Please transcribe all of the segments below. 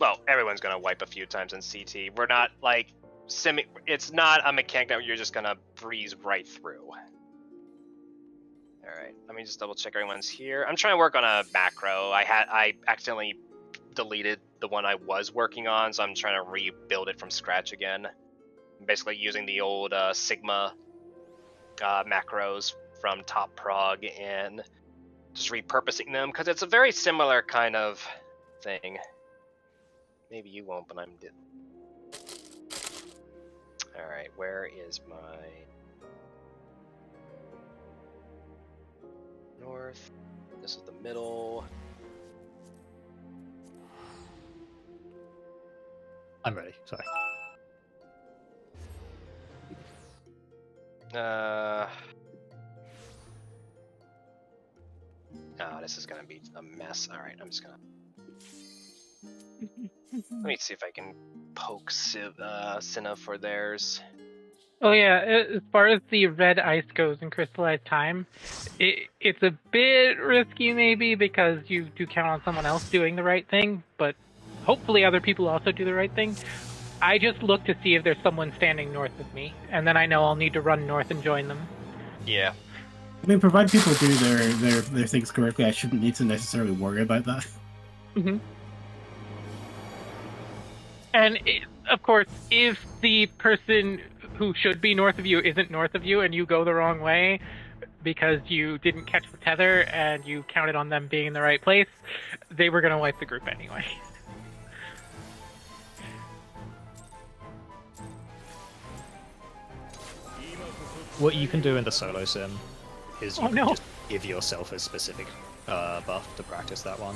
well, everyone's gonna wipe a few times in CT. We're not like it's not a mechanic that you're just gonna breeze right through. Alright, let me just double check everyone's here. I'm trying to work on a macro. I accidentally deleted the one I was working on, so I'm trying to rebuild it from scratch again. I'm basically using the old Sigma macros from Top Prog and just repurposing them, because it's a very similar kind of thing. Maybe you won't, but I'm did. Alright, where is my north? This is the middle. I'm ready, sorry. Oh, this is gonna be a mess. Alright, I'm just gonna... Let me see if I can poke Cinna for theirs. Oh yeah, as far as the red ice goes in crystallized time, it's a bit risky maybe because you do count on someone else doing the right thing, but hopefully other people also do the right thing. I just look to see if there's someone standing north of me, and then I know I'll need to run north and join them. Yeah. I mean, provided people do their things correctly, I shouldn't need to necessarily worry about that. Mm-hmm. And of course, if the person who should be north of you isn't north of you and you go the wrong way because you didn't catch the tether and you counted on them being in the right place, they were going to wipe the group anyway. What you can do in the solo sim is you Oh, can no. just give yourself a specific buff to practice that one.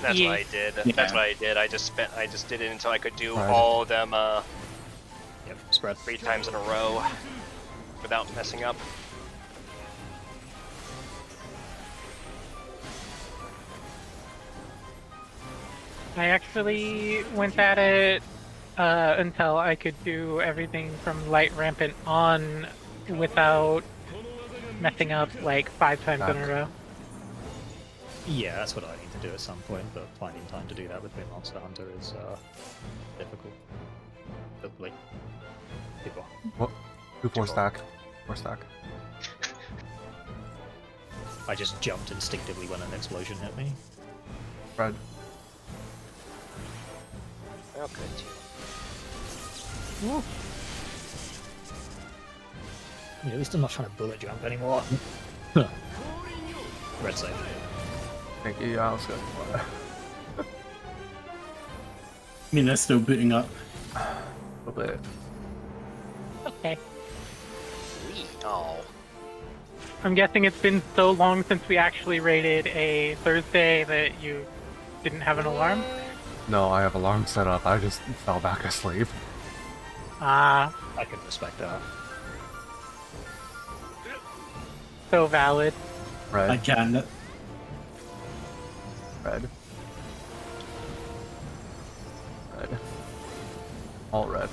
That's Yeah. what I did. Yeah. That's what I did. I just did it until I could do Right. all of them Yep, spread. 3 times in a row without messing up. I actually went at it until I could do everything from light rampant on without messing up like 5 times in a row. Yeah, that's what I need to do at some point, but finding time to do that between Monster Hunter is difficult. Hopefully. People. What? 4 stack. 4 stack. I just jumped instinctively when an explosion hit me. Red. Oh, good. Ooh. Yeah, at least I'm not trying to bullet jump anymore. Red save. Thank you. Yeah, let's go. I mean, they're still booting up. A little bit. Okay. Oh. I'm guessing it's been so long since we actually raided a Thursday that you didn't have an alarm? No, I have alarm set up. I just fell back asleep. Ah, I can respect that. so valid. Red. I can. Red. Red. All red.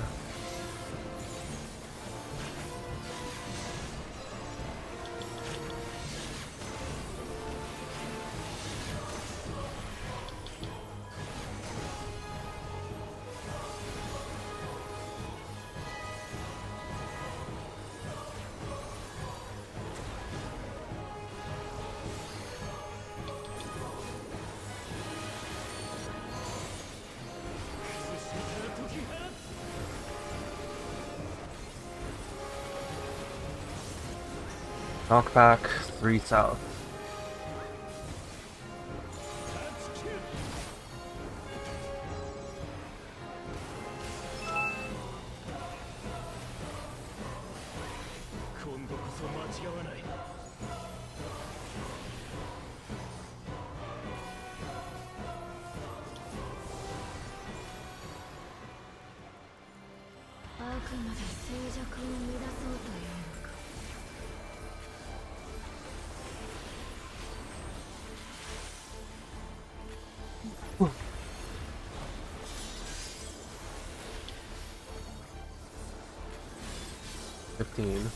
Knockback, 3 south. $15.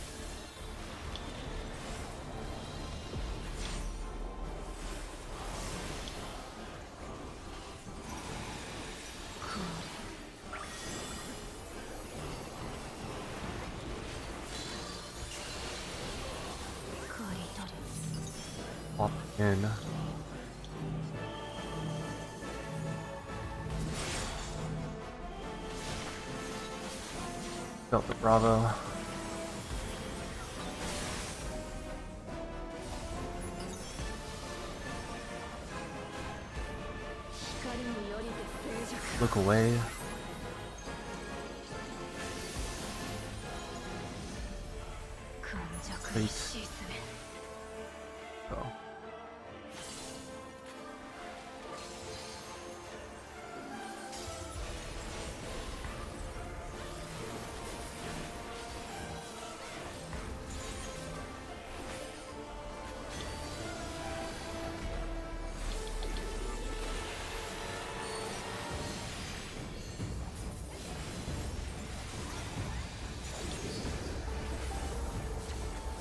In. Delta Bravo. Look away. Wait. Go.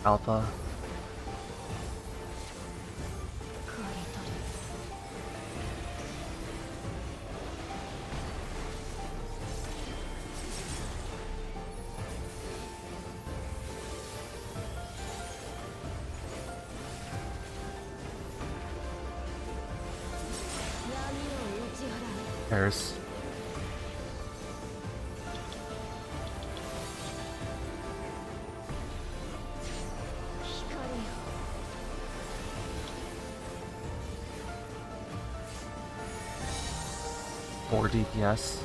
Alpha. Paris. More DPS.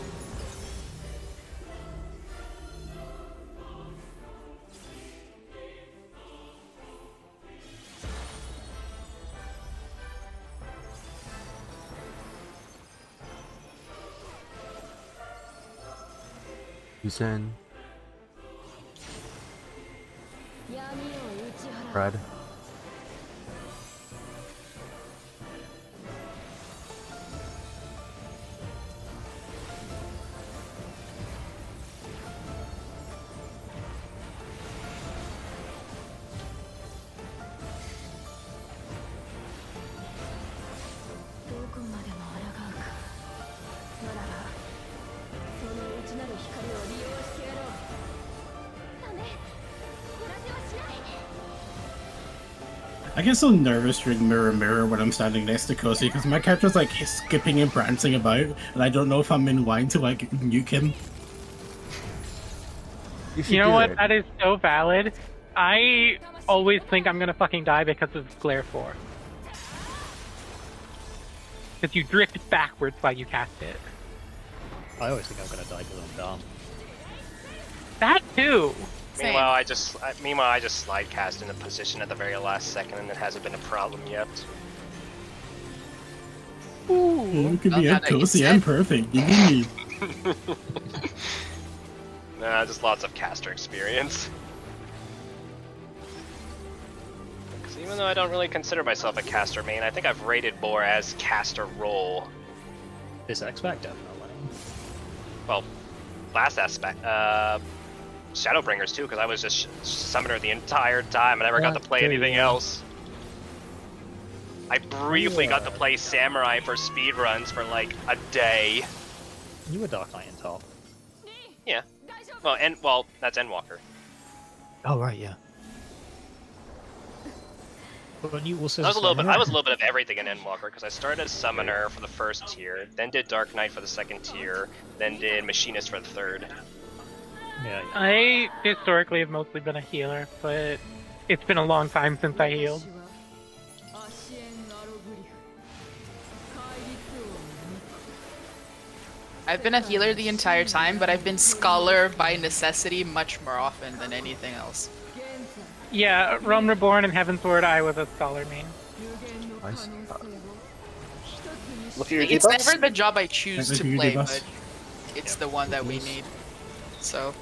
Yusen. Fred. I get so nervous during Mirror Mirror when I'm standing next to Kosi because my character's like skipping and prancing about, and I don't know if I'm in line to like nuke him. You know what? That is so valid. I always think I'm gonna fucking die because of Glare 4. Because you drift backwards while you cast it. I always think I'm gonna die because I'm dumb. That too! Same. Meanwhile, I just slide cast in a position at the very last second, and it hasn't been a problem yet. Ooh. You could Well, be now a that you Kosi said- and perfect. Yee. Nah, just lots of caster experience. 'Cause even though I don't really consider myself a caster main, I think I've rated more as caster role. This X-Pac definitely. Well, last aspect, Shadowbringers too, because I was just summoner the entire time. I never got to play anything else. I briefly got to play Samurai for speedruns for like a day. You were Dark Knight in top. Yeah. Well, that's Endwalker. Oh right, yeah. But you also I was a little bit of everything in Endwalker because I started as summoner for the first tier, then did Dark Knight for the second tier, then did Machinist for the third. Yeah, yeah. I historically have mostly been a healer, but it's been a long time since I healed. I've been a healer the entire time, but I've been Scholar by necessity much more often than anything else. Yeah, Realm Reborn and Heavensward, I was a Scholar main. Nice. Look at your It's debuffs. never the job I choose Look to at your play, debuffs. but it's the one that we need. So,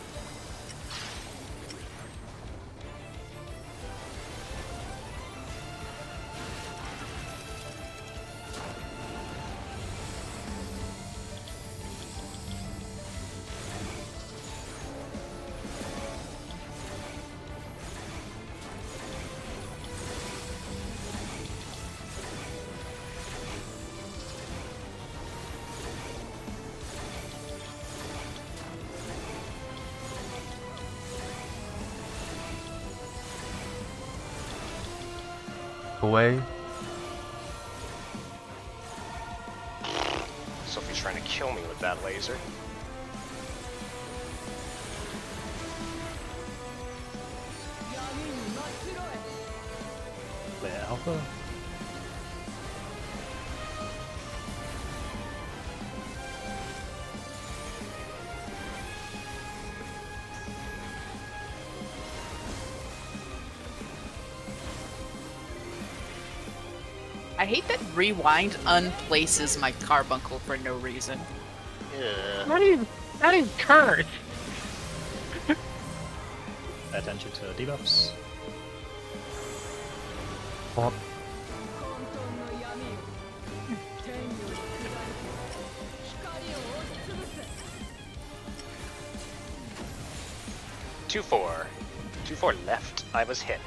Away. trying to kill me with that laser. Clear Alpha. I hate that rewind unplaces my carbuncle for no reason. Ugh. That is cursed. Pay attention to debuffs. Well, 2-4. 2-4 left. I was hit.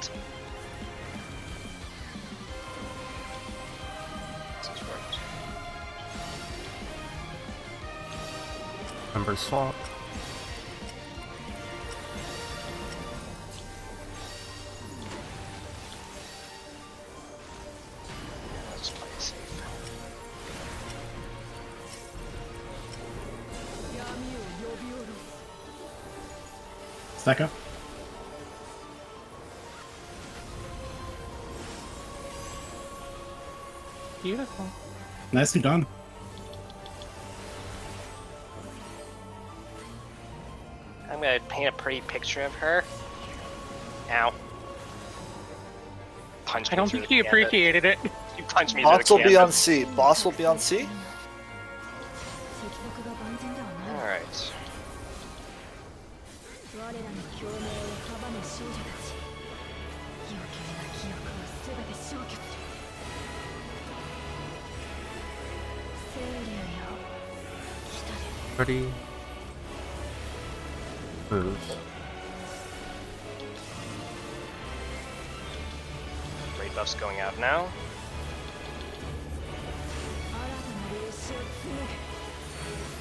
This is right. member swap. Let's play it safe. Stack up. Beautiful. Nicely done. I'm gonna paint a pretty picture of her. Ow. Punch I me don't through think the she canvas. appreciated it. You punched me Bots through will the be on canvas. C. Boss will be on C. Alright. 我らの共鳴を阻む少女たち余計な記憶を全て消去する清流よ来たれ Pretty moves. Raid buff's going out now. 新たな歴史を紡ぐ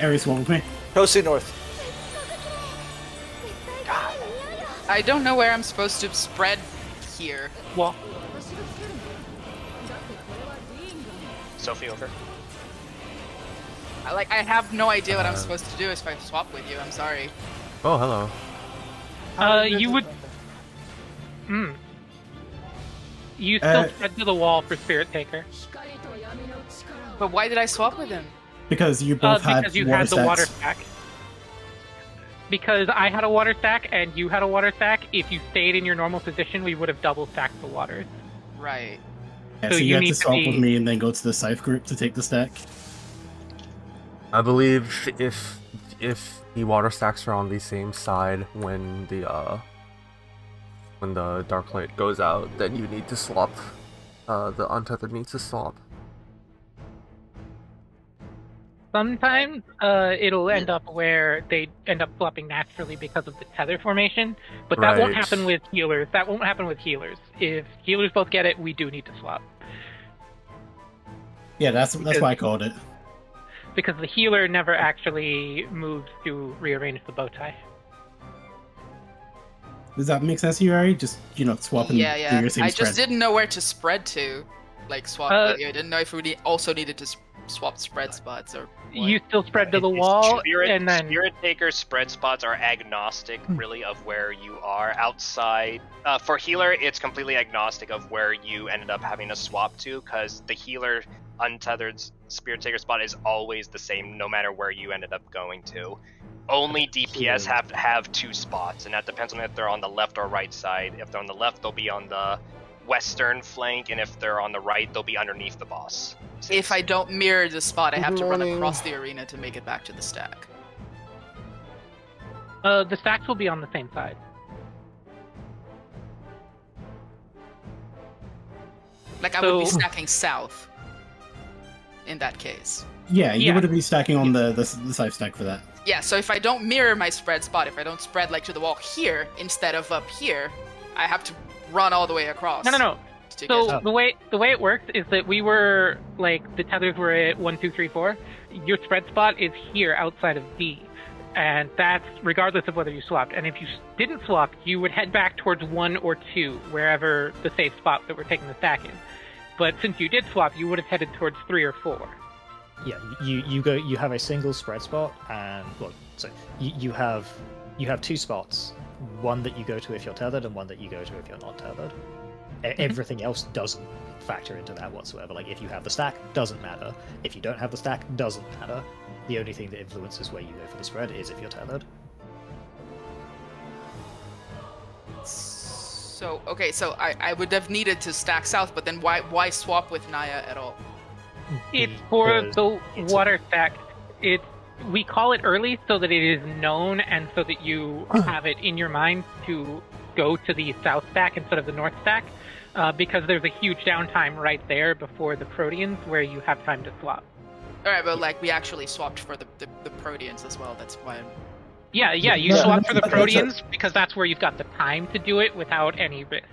Ares, what with me? Go C North. I don't know where I'm supposed to spread here. Well, Sophie over. I have no idea what I'm supposed to do if I swap with you. I'm sorry. Oh, hello. you would. You still spread to the wall for Spirit Taker. But why did I swap with him? Because you both had Because you water had the water stacks. stack. Because I had a water stack and you had a water stack, if you stayed in your normal position, we would have double stacked the waters. Right. Yeah, So so you you had need to to swap be- with me and then go to the Scythe group to take the stack. I believe if the water stacks are on the same side when the dark light goes out, then you need to swap. The untethered needs to swap. Sometimes it'll end up where they end up swapping naturally because of the tether formation, but that won't Right. happen with healers. That won't happen with healers. If healers both get it, we do need to swap. Yeah, that's why I called it. Because the healer never actually moves to rearrange the bow tie. Does that make sense to you, Ari? Just, swapping Yeah, do yeah. your same I spread. just didn't know where to spread to. Like, swap with you. I didn't know if we also needed to swap spread spots or what. You still spread to the wall, and then Spirit Taker spread spots are agnostic, really, of where you are outside. For healer, it's completely agnostic of where you ended up having to swap to, because the healer untethered Spirit Taker spot is always the same, no matter where you ended up going to. Only DPS have to have two spots, and that depends on if they're on the left or right side. If they're on the left, they'll be on the western flank, and if they're on the right, they'll be underneath the boss. If I don't mirror the spot, I have to run Morning. across the arena to make it back to the stack. the stacks will be on the same side. Like, I would be So- stacking south. In that case. Yeah, you Yeah. would be stacking on the Scythe stack for that. Yeah, so if I don't mirror my spread spot, if I don't spread like to the wall here instead of up here, I have to run all the way across. No. to So get- the way it works is that we were like the tethers were at 1, 2, 3, 4. Your spread spot is here outside of D, and that's regardless of whether you swapped. And if you didn't swap, you would head back towards 1 or 2, wherever the safe spot that we're taking the stack is. But since you did swap, you would have headed towards 3 or 4. Yeah, you have a single spread spot, and well, so you have 2 spots. One that you go to if you're tethered, and one that you go to if you're not tethered. Everything else doesn't factor into that whatsoever. Like, if you have the stack, doesn't matter. If you don't have the stack, doesn't matter. The only thing that influences where you go for the spread is if you're tethered. So okay, so I would have needed to stack south, but then why swap with Naya at all? It's for Because the it's water stack. We call it early so that it is known and so that you have it in your mind to go to the south stack instead of the north stack, because there's a huge downtime right there before the Proteans where you have time to swap. Alright, but like we actually swapped for the Proteans as well, that's why I'm... Yeah, you Yeah, swap for the that's Proteans because that's where you've got the time to do it without any risk.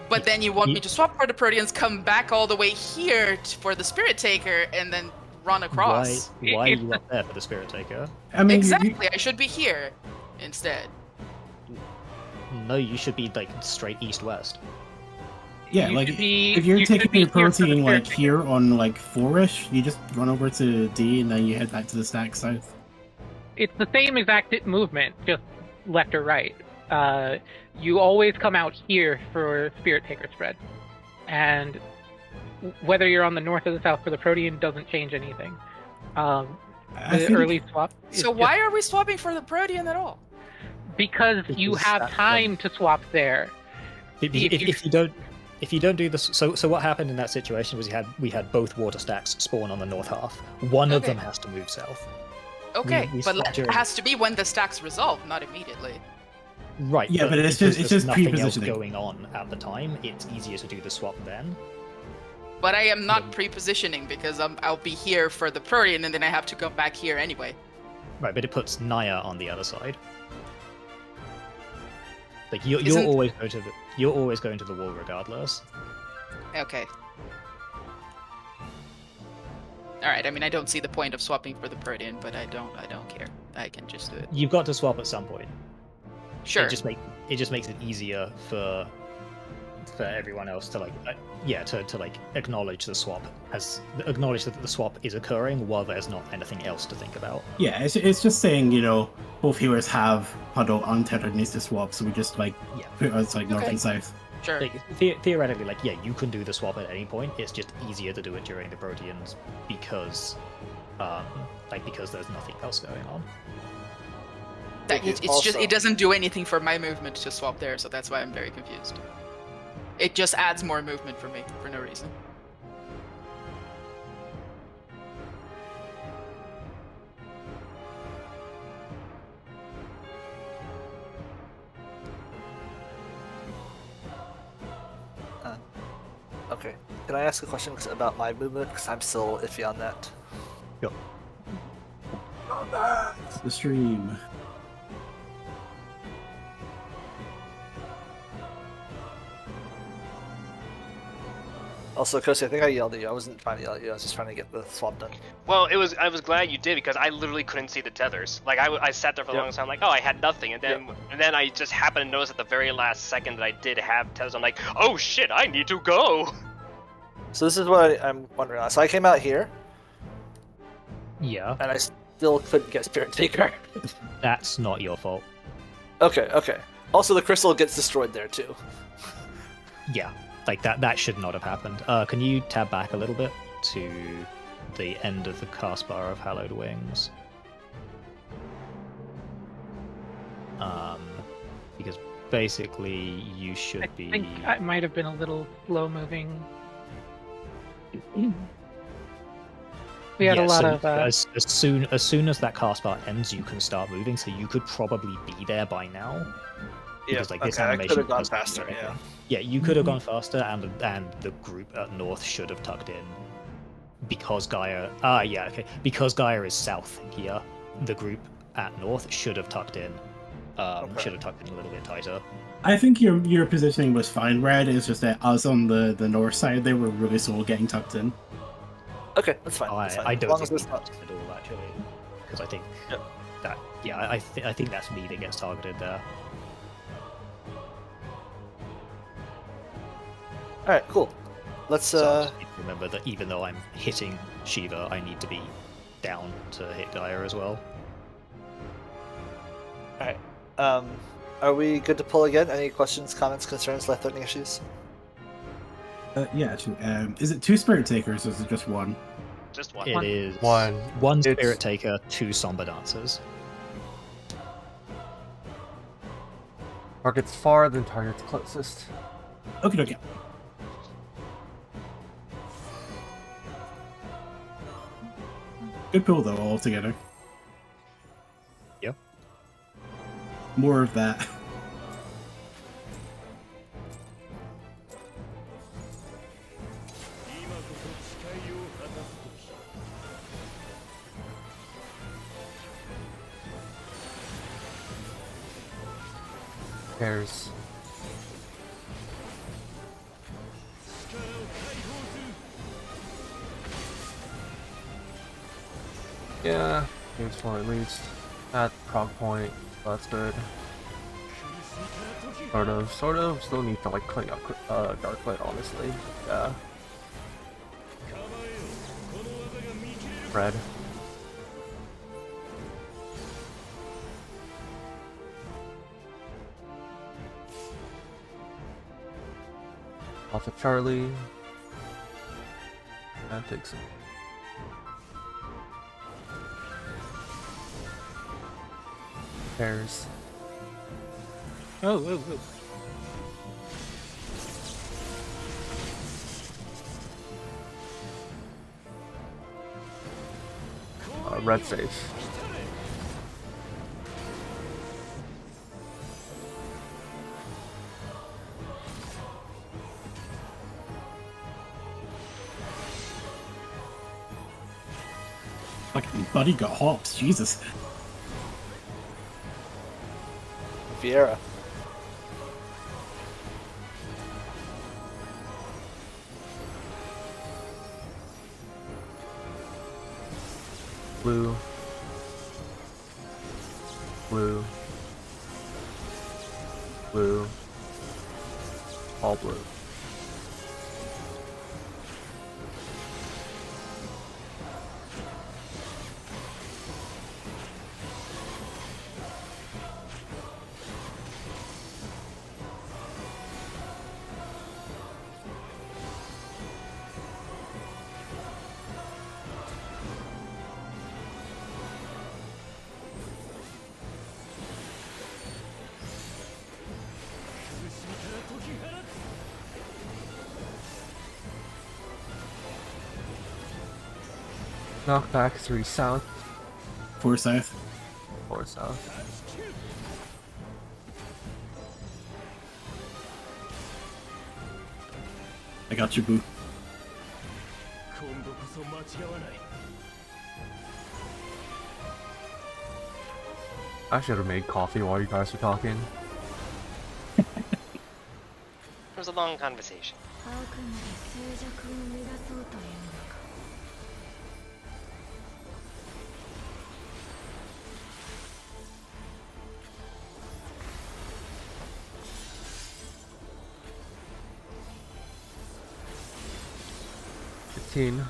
But then you want me to swap for the Proteans, come back all the way here for the Spirit Taker, and then run across. Why are you up there for the Spirit Taker? I mean, Exactly, I should be here instead. No, you should be like straight east-west. yeah, You like should be- if you're you should taking be your here for the protein like Spirit here on like 4ish, you just run over to D and then you head back to the stack south. It's the same exact movement, just left or right. You always come out here for Spirit Taker spread, and whether you're on the north or the south for the Protean doesn't change anything. I The think- early swap. is So just why are we swapping for the Protean at all? because you Because have that- time to swap there. If you don't do this, so what happened in that situation was we had both water stacks spawn on the north half. One of Okay. them has to move south. Okay, we but swapped it during- has to be when the stack's resolved, not immediately. Right. Yeah, but it's because just there's nothing else pre-positioning. going on at the time. It's easier to do the swap then. But I am not pre-positioning because I'll be here for the Protean and then I have to come back here anyway. Right, but it puts Naya on the other side. Like you're Isn't- always going to the wall regardless. Okay. Alright, I mean I don't see the point of swapping for the Protean, but I don't care. I can just do it. You've got to swap at some point. Sure. It just makes it easier for everyone else to to like acknowledge the swap acknowledge that the swap is occurring while there's not anything else to think about. Yeah, it's just saying, you know, both heroes have Huddle untethered needs to swap, so we just like Yeah. put us like north Okay. and south. Sure. Like, theoretically, like, yeah, you can do the swap at any point. It's just easier to do it during the Proteans because there's nothing else going on. It's just it doesn't do anything for my movement to swap there, so that's why I'm very confused. It just adds more movement for me for no reason. Okay. Can I ask a question about my movement? Because I'm still iffy on that. Yep. The stream. Also, Kosi, I think I yelled at you. I wasn't trying to yell at you. I was just trying to get the swap done. Well, I was glad you did because I literally couldn't see the tethers. Like I sat there for the Yep. longest time, like, oh, I had nothing, and then I just happened to notice at the very last second that I did have tethers. I'm like, oh shit, I need to go. So this is what I'm wondering. So I came out here, Yeah, and I still couldn't get Spirit Taker. that's not your fault. Okay. Also, the crystal gets destroyed there too. Yeah, like that should not have happened. Can you tab back a little bit to the end of the cast bar of Hallowed Wings? Because basically you should I be. think I might have been a little slow moving. We had a lot so of. as soon as that cast bar ends, you can start moving. So you could probably be there by now. Because, like, this I animation could have gone doesn't do faster. anything. Yeah. Yeah, you could have gone faster, and the group at north should have tucked in because Gaia. Because Gaia is south here. The group at north should have tucked in. Okay. Should have tucked in a little bit tighter. I think your positioning was fine, Red. It's just that us on the north side, they were really slow getting tucked in. Okay, that's fine. I That's fine. I As don't long think as we it's not. tucked in at all actually, because I think Yep. that yeah, I think that's me that gets targeted there. All right, cool. Let's So I just need to remember that even though I'm hitting Shiva, I need to be down to hit Gaia as well. All right. Are we good to pull again? Any questions, comments, concerns, life-threatening issues? Yeah, actually. Is it 2 Spirit Takers or is it just 1? Just one. It is One. one It's- Spirit Taker, 2 Somber Dancers. Target's far, then target's closest. Okay, okay. Good pull though, all together. Yep. More of that. Pairs. Yeah, game's one at least. At prog point, so that's good. Sort of. Still need to like clean up Darklight, honestly. Yeah. Red. Off of Charlie. That takes him. Pairs. Oh. Red safe. Fucking buddy got hops, Jesus. Vieira. Blue. Blue. Blue. All blue. Knockback 3 south, 4 south. 4 south. I got you, boo. I should have made coffee while you guys were talking. It was a long conversation. あくまで静寂を乱そうというのか。15.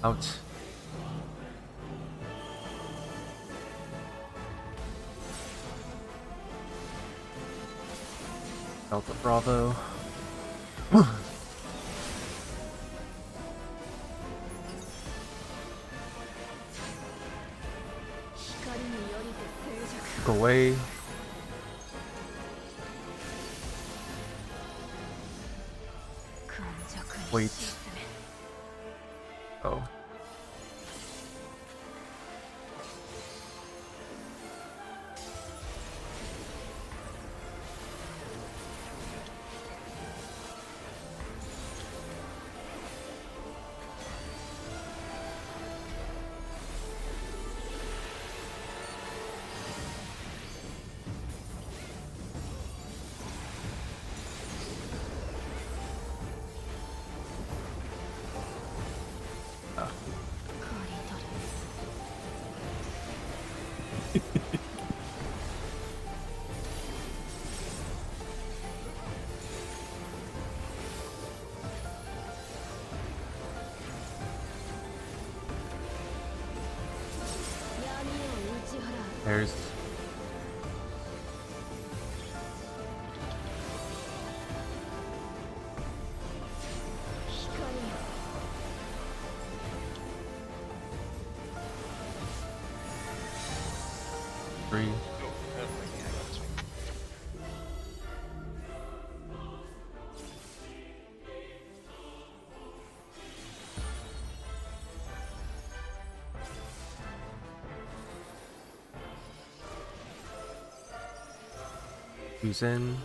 Out. Delta Bravo. Go away. Wait. Oh. There's. Three. Who's in?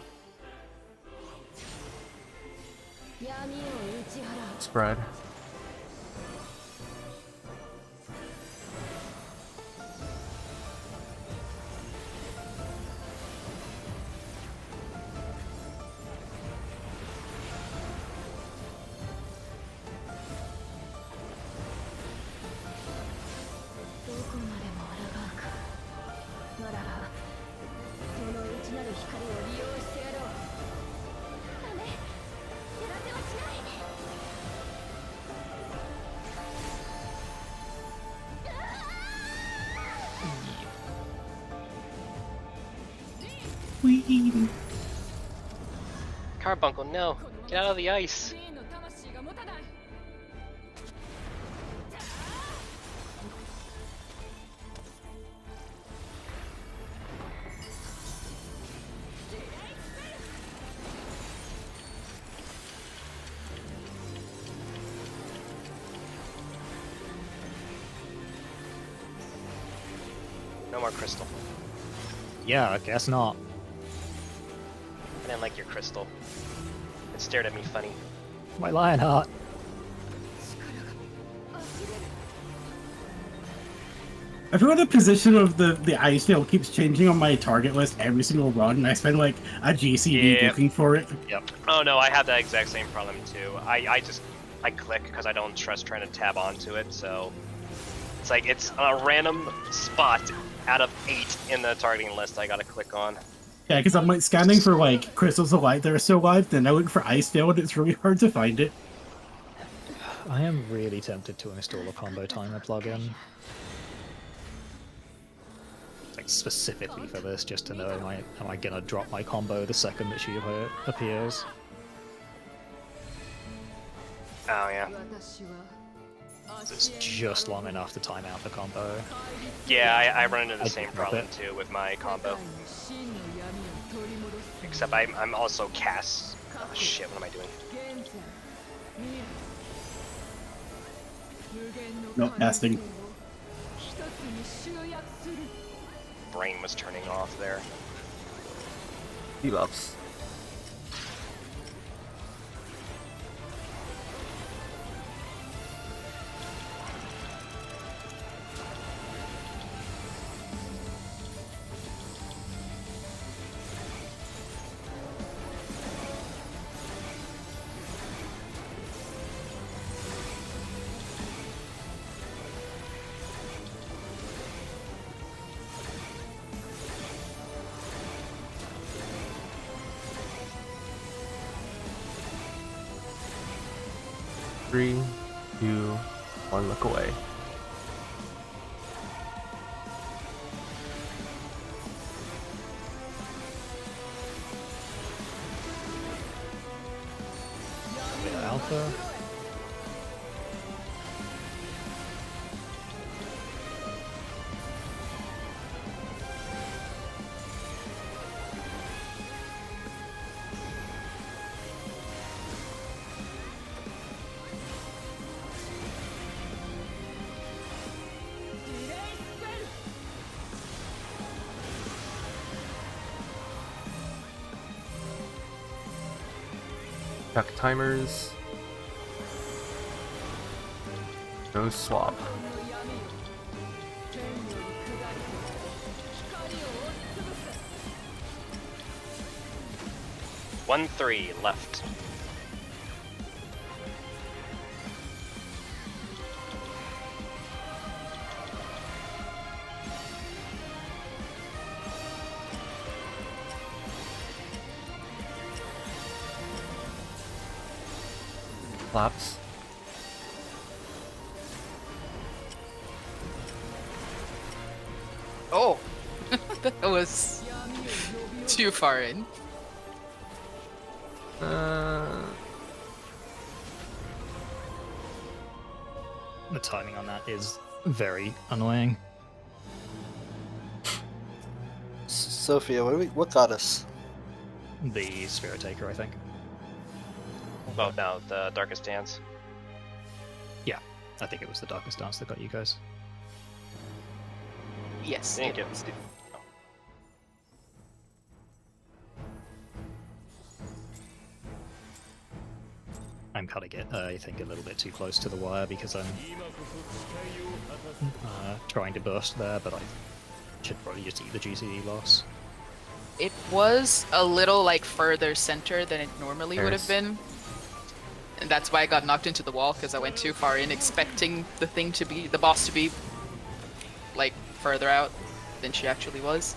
闇を打ち払う Spread. Carbuncle, no! Get out of the ice! の魂が持たない No more crystal. Yeah, I guess not. I didn't like your crystal. It stared at me funny. My Lionheart. I feel like the position of the ice field keeps changing on my target list every single run, and I spend like a GCD Yeah. looking for it. Yep. Oh no, I have that exact same problem too. I click because I don't trust trying to tab onto it, so it's like it's a random spot out of 8 in the targeting list I gotta click on. Yeah, because I'm like scanning for like crystals of light that are still alive, then I look for ice field, it's really hard to find it. I am really tempted to install a combo timer plugin. Like specifically for this, just to know am I gonna drop my combo the second that she appears. Oh yeah. It's just long enough to time out the combo. Yeah, I run into the I same get problem it. too with my combo. Except I'm also cast. Oh shit, what am I doing? No, casting. Brain was turning off there. Debuffs. Three, two, one, look away. Alpha. Check timers. No swap. One 3 left. Collapse. Oh, It was too far in. The timing on that is very annoying. Sophia, what got us? The Spirit Taker, I think. Oh no, the Darkest Dance. Yeah, I think it was the Darkest Dance that got you guys. Yes. Didn't it get was. I'm kind of I think, a little bit too close to the wire because I'm trying to burst there, but I should probably just eat the GCD loss. It was a little like further center than it normally would have been. And that's why I got knocked into the wall, because I went too far in, expecting the boss to be like further out than she actually was.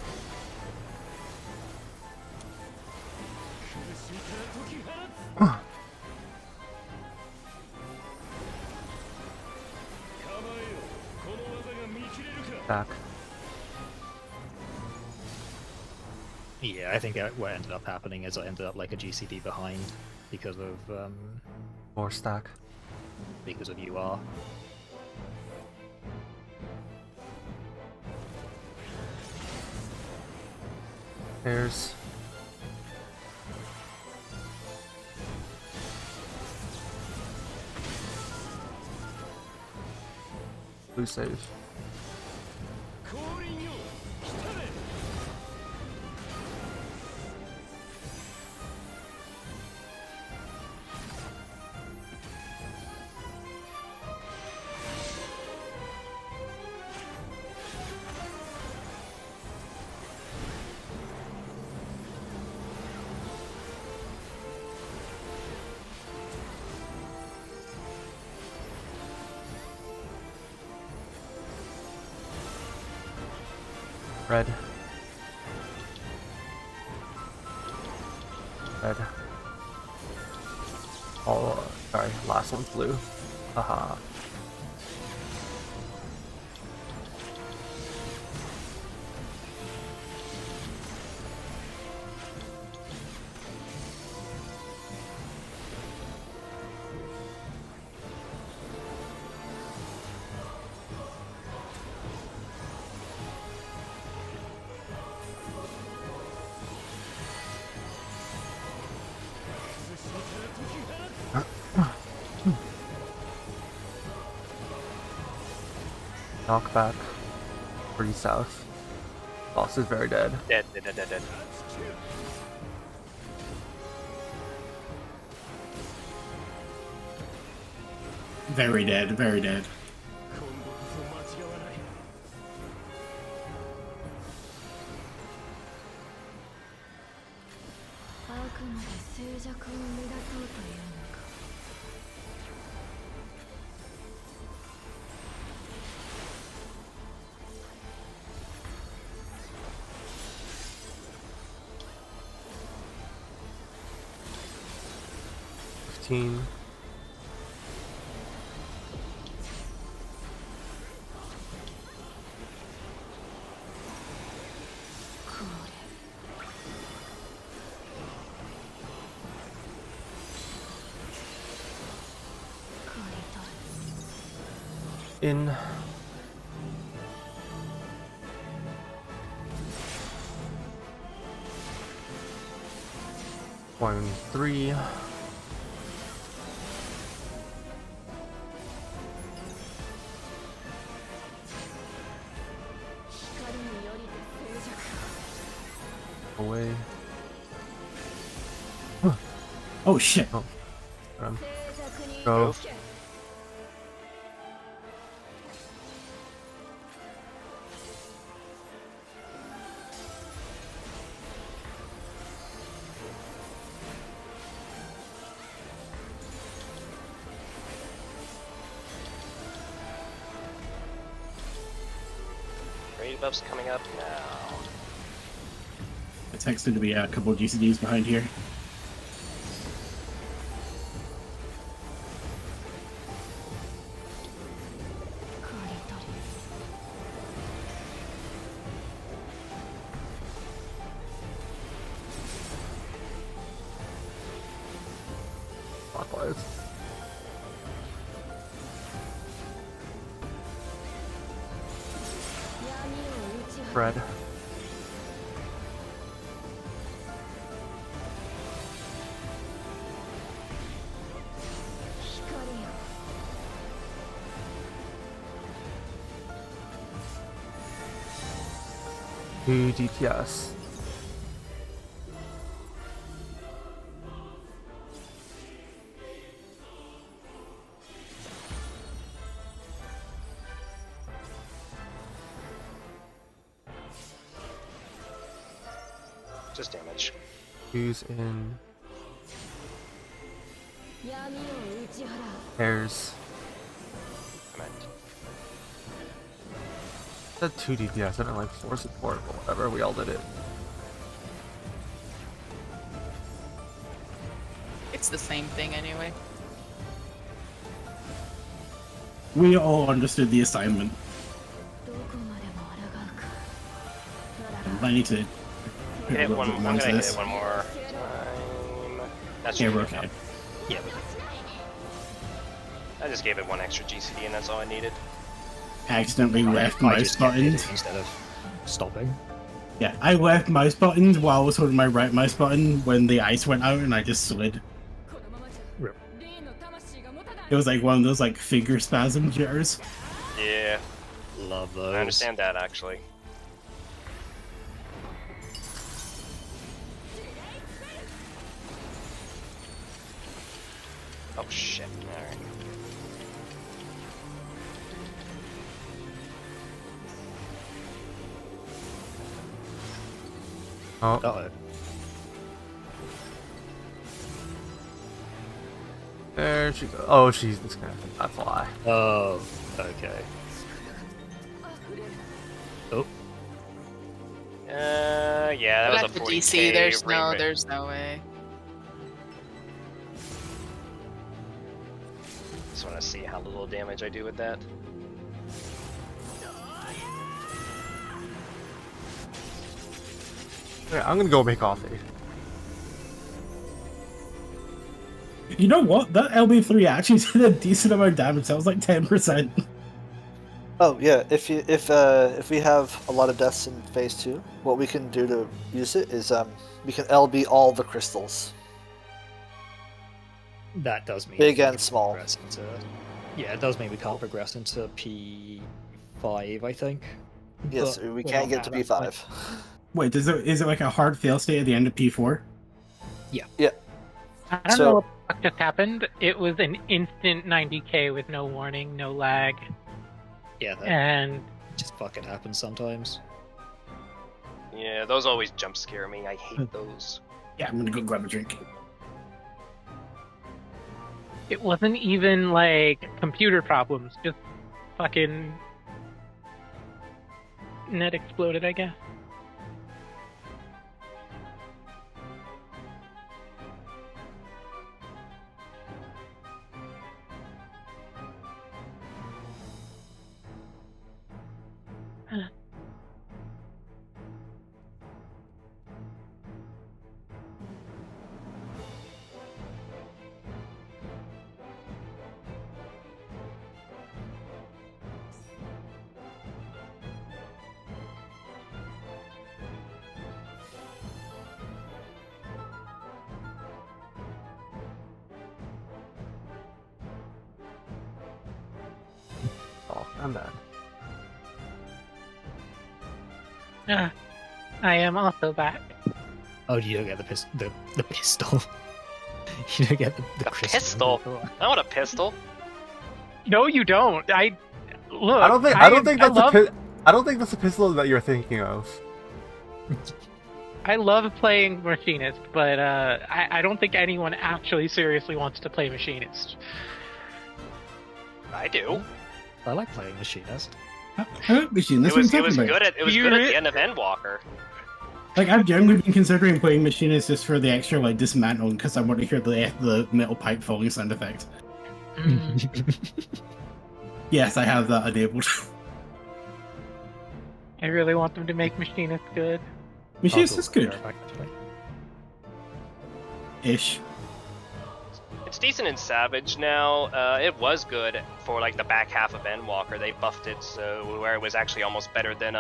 Back. Yeah, I think what ended up happening is I ended up like a GCD behind because of More stack. because of UR. There's blue save. Red. Red. Oh, sorry, last one's blue. Haha. Knockback. 3 south. Boss is very dead. Dead. Very dead, very dead. In. One, 3. Away. Oh shit. Oh. Go. Raid buffs coming up now. It's texted to be a couple of GCDs behind here. spread. Two DPS. Just damage. Who's in 闇を打ち払う pairs? Command. Said 2 DPS, I didn't like 4 support, but whatever, we all did it. It's the same thing anyway. We all understood the assignment. どこまでも抗うかなら I need to Hit it one. I'm gonna hit this. it one more time. That's Yeah, your we're okay. Yeah, we I just gave it one extra GCD, and that's all I needed. Accidentally left I mouse just hit button. it instead of stopping. Yeah, I left mouse button while I was holding my right mouse button when the ice went out and I just slid. このままじゃ Rip. リーの魂が持たない It was like one of those like finger spasm jitters. Yeah, Love those. I understand that actually. Oh shit! All right. Oh, Uh-oh. there she goes. Oh, she's disconnected. That's why. Oh, okay. Oh, Yeah, that was Left a the 40K. DC. ring- There's no way. Just want to see how little damage I do with that. Okay, I'm gonna go make coffee. You know what? That LB3 actually did a decent amount of damage. That was like 10%. Oh yeah, if we have a lot of deaths in phase 2, what we can do to use it is we can LB all the crystals. that does mean Big we and can't small. progress into. Yeah, it does mean we can't progress into P5, I think. Yes, But we we're can't not get to at that point. P5. Wait, is it like a hard fail state at the end of P4? I don't So- know what the fuck just happened. It was an instant 90k with no warning, no lag, Yeah, that and just fucking happens sometimes. Yeah, those always jump scare me. I hate those. Yeah, I'm gonna go grab a drink. it wasn't even like computer problems. Just fucking net exploded, I guess. Oh, I'm bad. I am also back. Oh, you don't get the pistol. You don't get the The crystal. pistol? I want a pistol. No, you don't. I look. I don't think that's love, I don't think that's the pistol that you're thinking of. I love playing Machinist, but I don't think anyone actually seriously wants to play Machinist. I do. I like playing Machinist. Machine, It that's was what I'm talking about. good at You good at re- the end of Endwalker. Like, I've generally been considering playing Machinist just for the extra, like, dismantling, because I want to hear the metal pipe falling sound effect. Yes, I have that enabled. I really want them to make Machinist good. Machinist is good. Actually. Ish. It's decent in Savage now. It was good for like the back half of Endwalker. They buffed it so where it was actually almost better than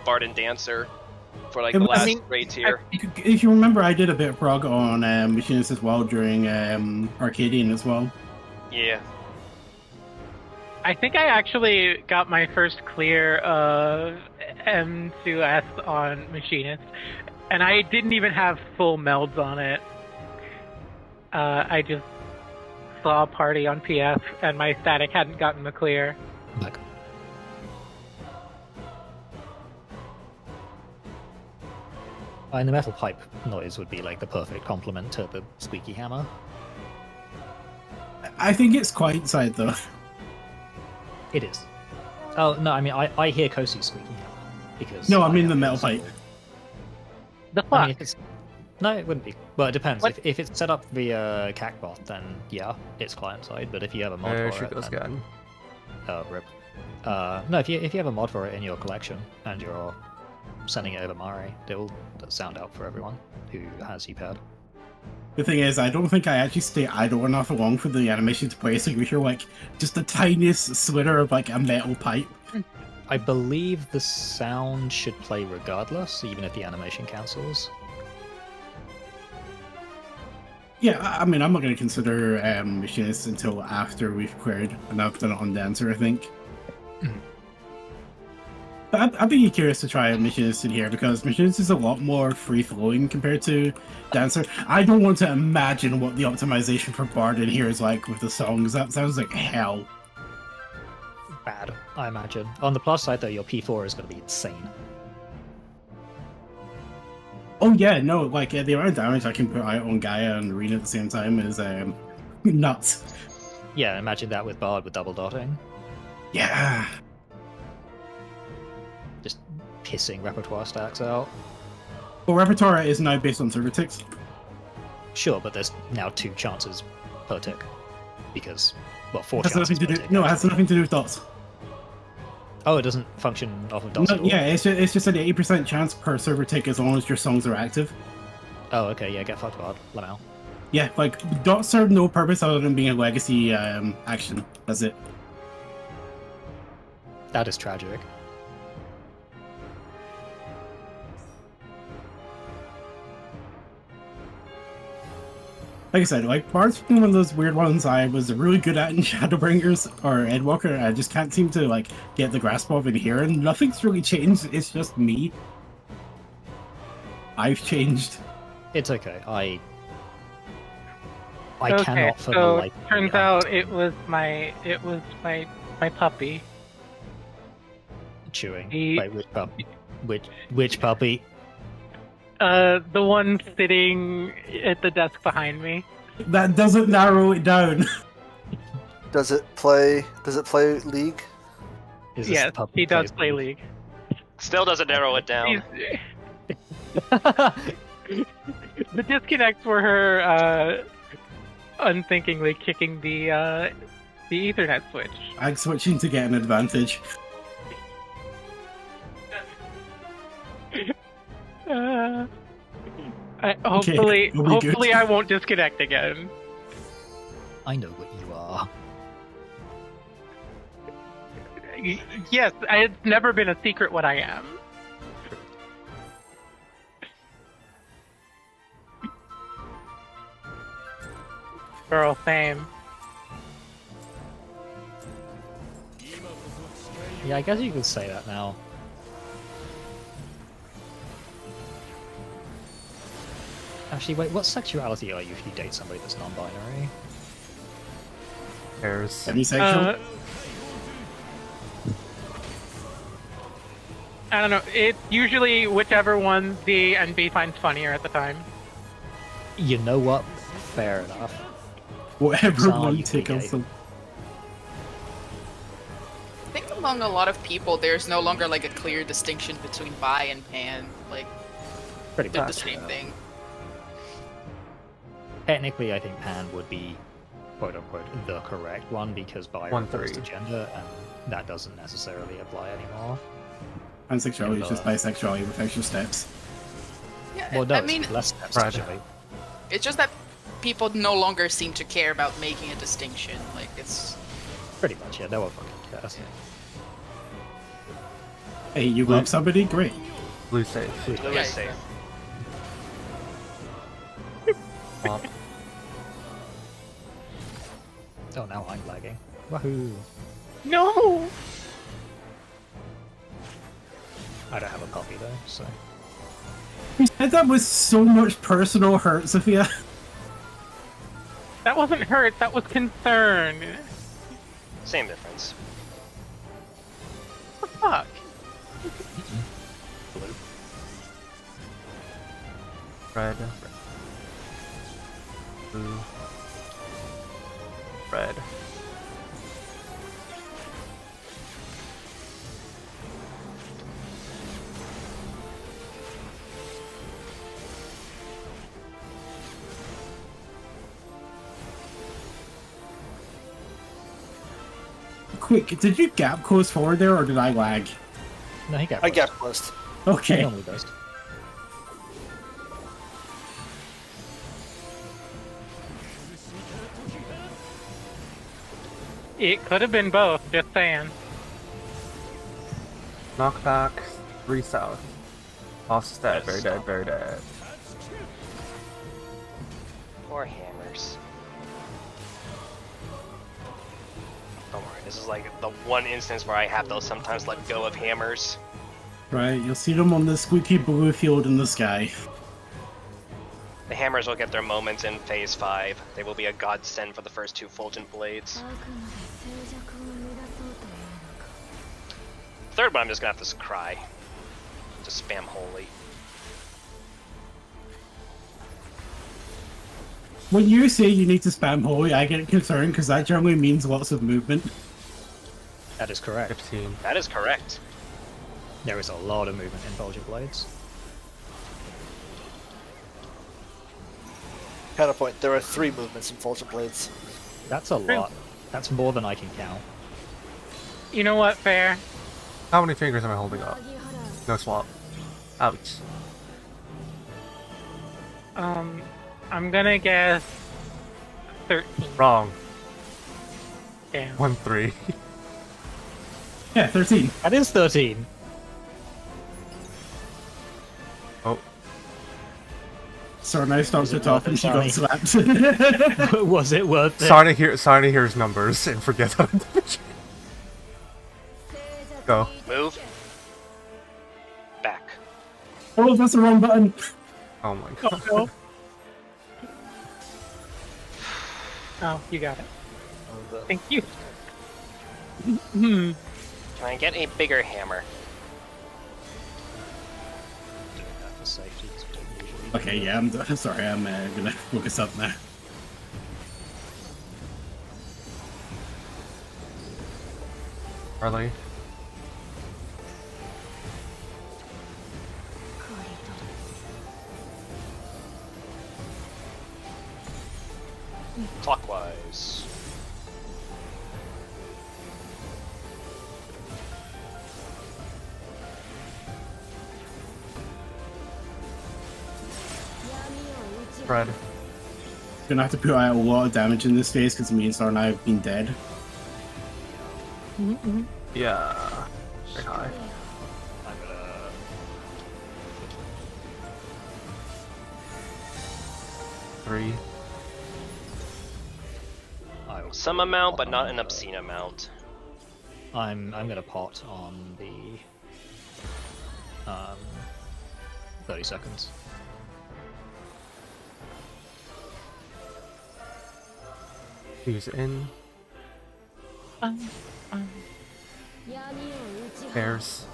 Bard and Dancer for like the last raid tier. If you remember, I did a bit of prog on Machinist as well during Arcadian as well. Yeah. I think I actually got my first clear of M2S on Machinist, and I didn't even have full melds on it. I just saw a party on PF, and my static hadn't gotten the clear. Like, and the metal pipe noise would be like the perfect complement to the squeaky hammer. I think it's quite side though. It is. Oh no, I mean I hear Kosi's squeaky hammer because. No, I mean have the metal Kosi. pipe. The fuck? I mean, if it's... No, it wouldn't be. Well, it depends. What? If it's set up via CACbot, then yeah, it's client side. But if you have a mod There for she it, goes then... again. Rip. No, if you have a mod for it in your collection and you're sending it over Mare, it will sound out for everyone who has UPad. The thing is, I don't think I actually stay idle enough long for the animation to play, so we hear like just the tiniest slither of like a metal pipe. I believe the sound should play regardless, even if the animation cancels. Yeah, I mean, I'm not going to consider Machinist until after we've cleared, and I've done it on Dancer, I think. But I'd be curious to try Machinist in here, because Machinist is a lot more free-flowing compared to Dancer. I don't want to imagine what the optimization for Bard in here is like with the songs. That sounds like hell. Bad, I imagine. On the plus side, though, your P4 is going to be insane. Oh yeah, no, like the amount of damage I can put out on Gaia and Arena at the same time is nuts. Yeah, imagine that with Bard with double dotting. Yeah. Just pissing repertoire stacks out. Well, Repertoire is now based on server ticks. Sure, but there's now 2 chances per tick. Because, well, 4 It has chances nothing to per do. tick. No, it has actually. nothing to do with dots. Oh, it doesn't function off of dots No, at all? yeah, it's just an 80% chance per server tick as long as your songs are active. Oh, okay, yeah, get fucked, Bard. Lamau. Yeah, like dots serve no purpose other than being a legacy action. That's it. That is tragic. Like I said, like Bard's been one of those weird ones I was really good at in Shadowbringers or Endwalker. I just can't seem to like get the grasp of in here, and nothing's really changed. It's just me. I've changed. It's okay. I Okay, cannot for the so life. turns out it was my puppy. Chewing. The- Wait, which puppy? Which puppy? The one sitting at the desk behind me. That doesn't narrow it down. Does it play League? Is this Yes, the puppy he does plays play League. Still doesn't narrow it down. The disconnects were her unthinkingly kicking the Ethernet switch. I'm switching to get an advantage. Hopefully we'll be good. I won't disconnect again. I know what you are. Yes, it's never been a secret what I am. Girl, same. Yeah, I guess you could say that now. Actually, wait, what sexuality are you if you date somebody that's non-binary? Pairs. Demisexual. I don't know. It's usually whichever one D and B finds funnier at the time. You know what? Fair enough. Whatever Sound one you can tickles gay. them. I think among a lot of people, there's no longer like a clear distinction between bi and pan. Like Pretty they're the much. same thing. Technically, I think pan would be quote-unquote the correct one because bi refers to 1-3. gender, and that doesn't necessarily apply anymore. Pansexuality is just bisexuality with extra steps. Yeah, Well, no, I it's mean, less steps, Right. actually. it's just that people no longer seem to care about making a distinction. Like it's Pretty much, yeah. No one fucking cares. Hey, you love somebody? Great. Blue safe. Blue Yeah. is safe. Swap. Oh, now I'm lagging. Wahoo! No. I don't have a copy though, so. You said that with so much personal hurt, Sophia. That wasn't hurt. That was concern. Same difference. What the fuck? Blue. Red. Blue. Red. Quick, did you gap close forward there, or did I lag? No, he got. I get close. He Okay. normally does. It could have been both. Just saying. Knockback. 3 south. Boss is dead. Very dead. Very dead. Or hammers. Don't worry, this is like the one instance where I have to sometimes let go of hammers. Right, you'll see them on the squeaky blue field in the sky. The hammers will get their moments in Phase 5. They will be a godsend for the first 2 Fulgent Blades. あくまで静寂を生み出そうというのか。 Third one, I'm just gonna have to cry. Just spam holy. When you say you need to spam holy, I get concerned because that generally means lots of movement. That is correct. 15. That is correct. There is a lot of movement in Fulgent Blades. Counterpoint, there are 3 movements in Fulgent Blades. That's a lot. That's more than I can count. You know what? Fair. How many fingers am I holding up? 萩原 No swap. Ouch. I'm gonna guess 13. Wrong. Damn. 1-3. Yeah, 13. That is 13. Oh. So nice stopped it off and she got Sorry. slapped. Was it worth it? Sarna hears numbers and forgets how to damage. Go. Move. Back. Oh, that's the wrong button. Oh my god. Oh, oh, you got it. Thank you. Hmm. Can I get a bigger hammer? Doing that for safety, 'cause we don't usually do Okay, yeah, I'm sorry, I'm gonna look this up now. Harley. 狩りと Clockwise. Fred. Gonna have to put out a lot of damage in this phase because me and Star and I have been dead. Yeah. Very high. I'm gonna. Three. Some amount, but not an obscene amount. I'm gonna pot on the 30 seconds. He's in. 闇を打ち払う Bears.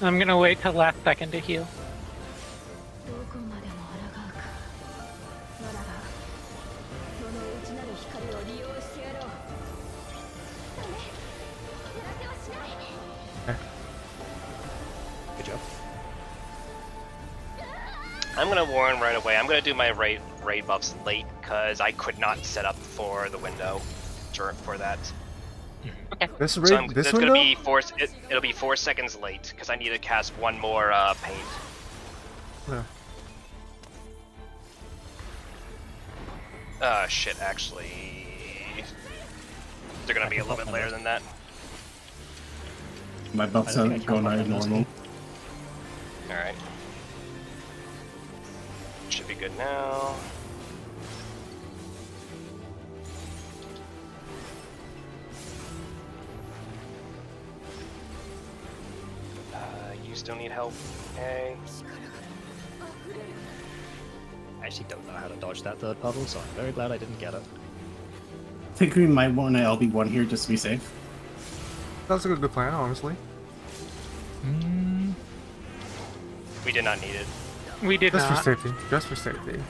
I'm gonna wait till last second to heal. どこまでも抗うかならばその内なる光を利用してやろうダメやらせはしない Good job. I'm gonna warn right away. I'm gonna do my raid buffs late because I could not set up for the window for that. This So raid, this it's window. gonna be it'll be 4 seconds late because I need to cast one more paint. Yeah. Shit. Actually, they're gonna be a little bit later than that. My buffs I are don't think I going count out them as normal. All right. Should be good now. You still need help. Okay. I actually don't know how to dodge that third puddle, so I'm very glad I didn't get it. I think we might want an LB1 here just to be safe. That's a good plan, honestly. We did not need it. We did Just for not. safety. Just for safety.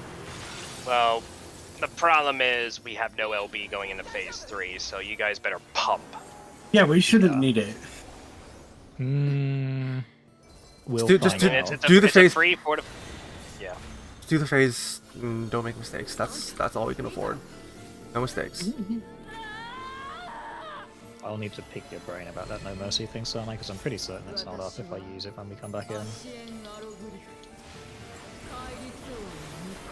Well, the problem is we have no LB going into phase 3, so you guys better pump. Yeah, we shouldn't need it. We'll Just find do- out. It's Do the a phase- free Yeah. Do the phase. Don't make mistakes. That's all we can afford. No mistakes. I'll need to pick your brain about that No Mercy thing, Sana, because I'm pretty certain it's not up if I use it when we come back in. 支援アログリフ戒律王の巫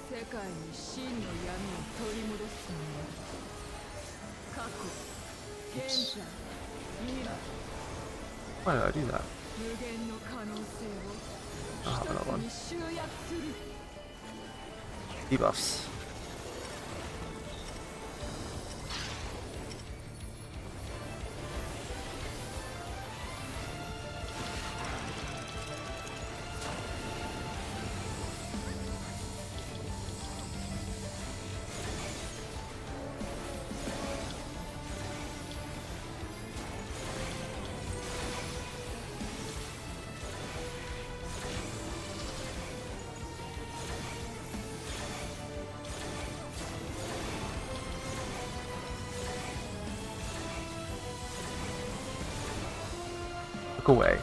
女世界に真の闇を取り戻すため過去現在未来 Why did I do that? 無限の可能性を I'll have another 一つ one. に集約する Debuffs. Look away.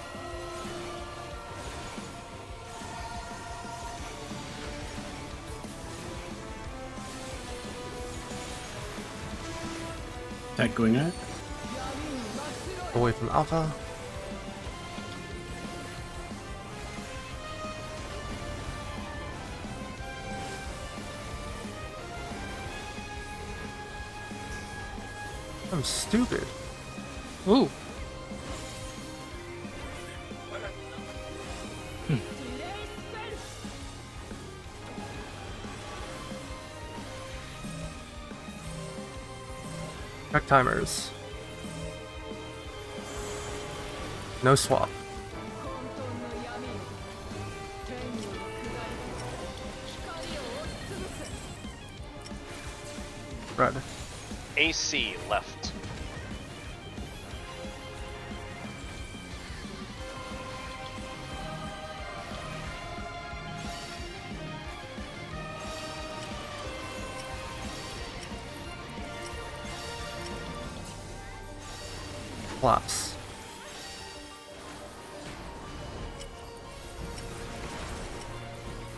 Tech going out. Away from Alpha. I'm stupid. Ooh. Check timers. No swap. 混沌の闇よ天による光を押しつぶせ Red. AC left. Collapse.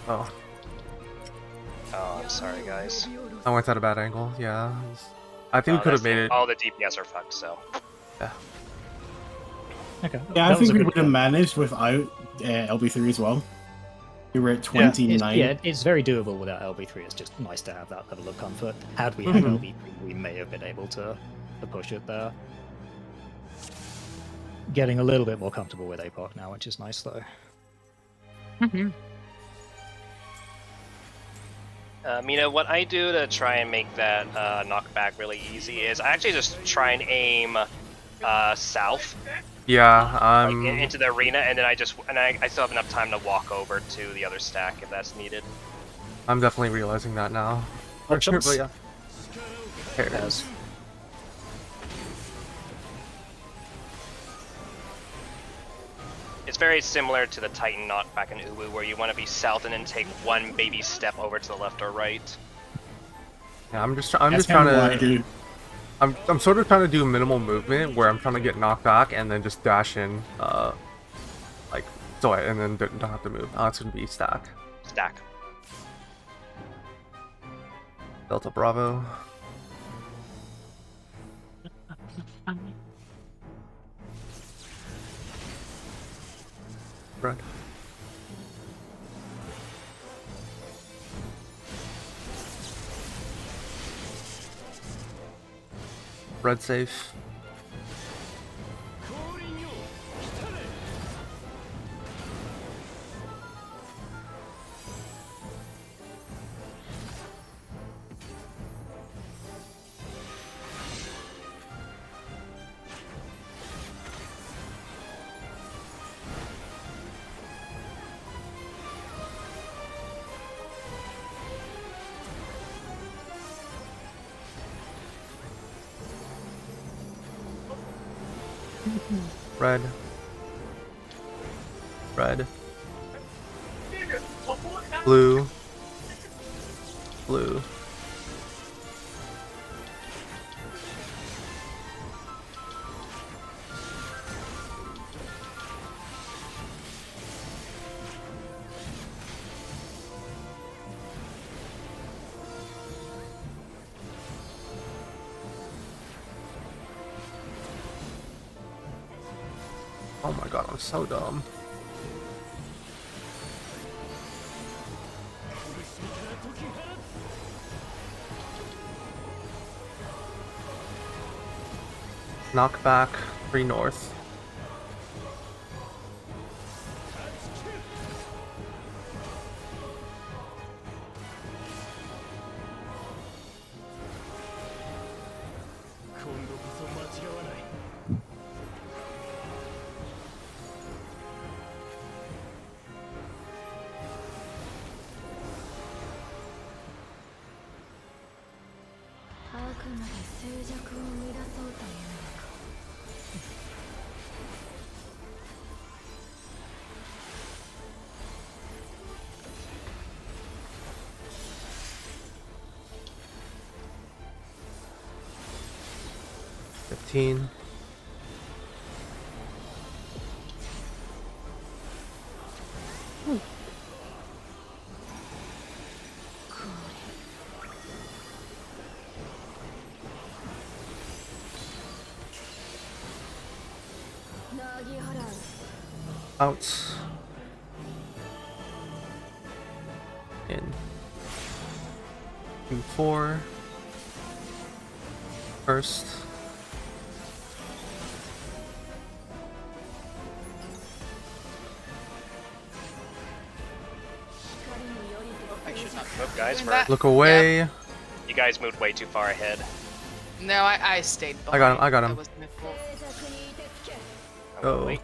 Oh, Oh, I'm sorry, guys. I went at a bad angle. Yeah. I think we could have made it. All the DPS are fucked, so. Okay. Yeah, I that was think a we good would have attempt. managed without LB3 as well. We were at 29. It's very doable without LB3. It's just nice to have that level of comfort. Had we had LB3, we may have been able to push it there. Getting a little bit more comfortable with APOC now, which is nice though. Mina, what I do to try and make that knockback really easy is I actually just try and aim south, Yeah. like, into the arena, and then I still have enough time to walk over to the other stack if that's needed. I'm definitely realizing that now. Workshops? But yeah. Here it is. As It's very similar to the Titan knockback in Uwu, where you want to be south and then take one baby step over to the left or right. Yeah, I'm just That's trying kinda what I to. do. I'm sort of trying to do minimal movement where I'm trying to get knocked back and then just dash in, like So wait, and then don't have to move. Oh, it's gonna be stack. Stack. Delta Bravo. Red. Red safe. Red. Red. Blue. Blue. Oh my god, I'm so dumb. Knockback, 3 north. $15. Out. In. 2-4. First. I should not Move, guys. doing For that. Look away. Yeah. you guys moved way too far ahead. No, I stayed I behind. got him, I got him. That wasn't my fault. I went Oh. late.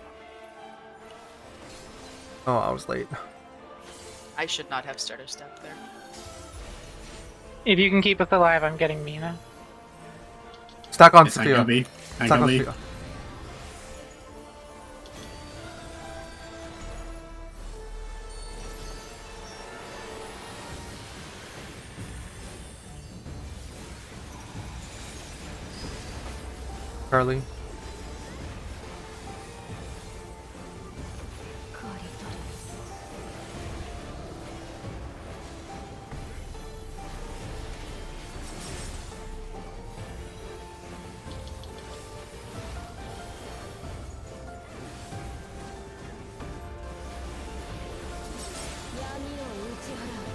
Oh, I was late. I should not have starter step there. If you can keep us alive, I'm getting Mina. Stack on Yes, I Sophia. got me. I Stack got on me. Sophia. Charlie.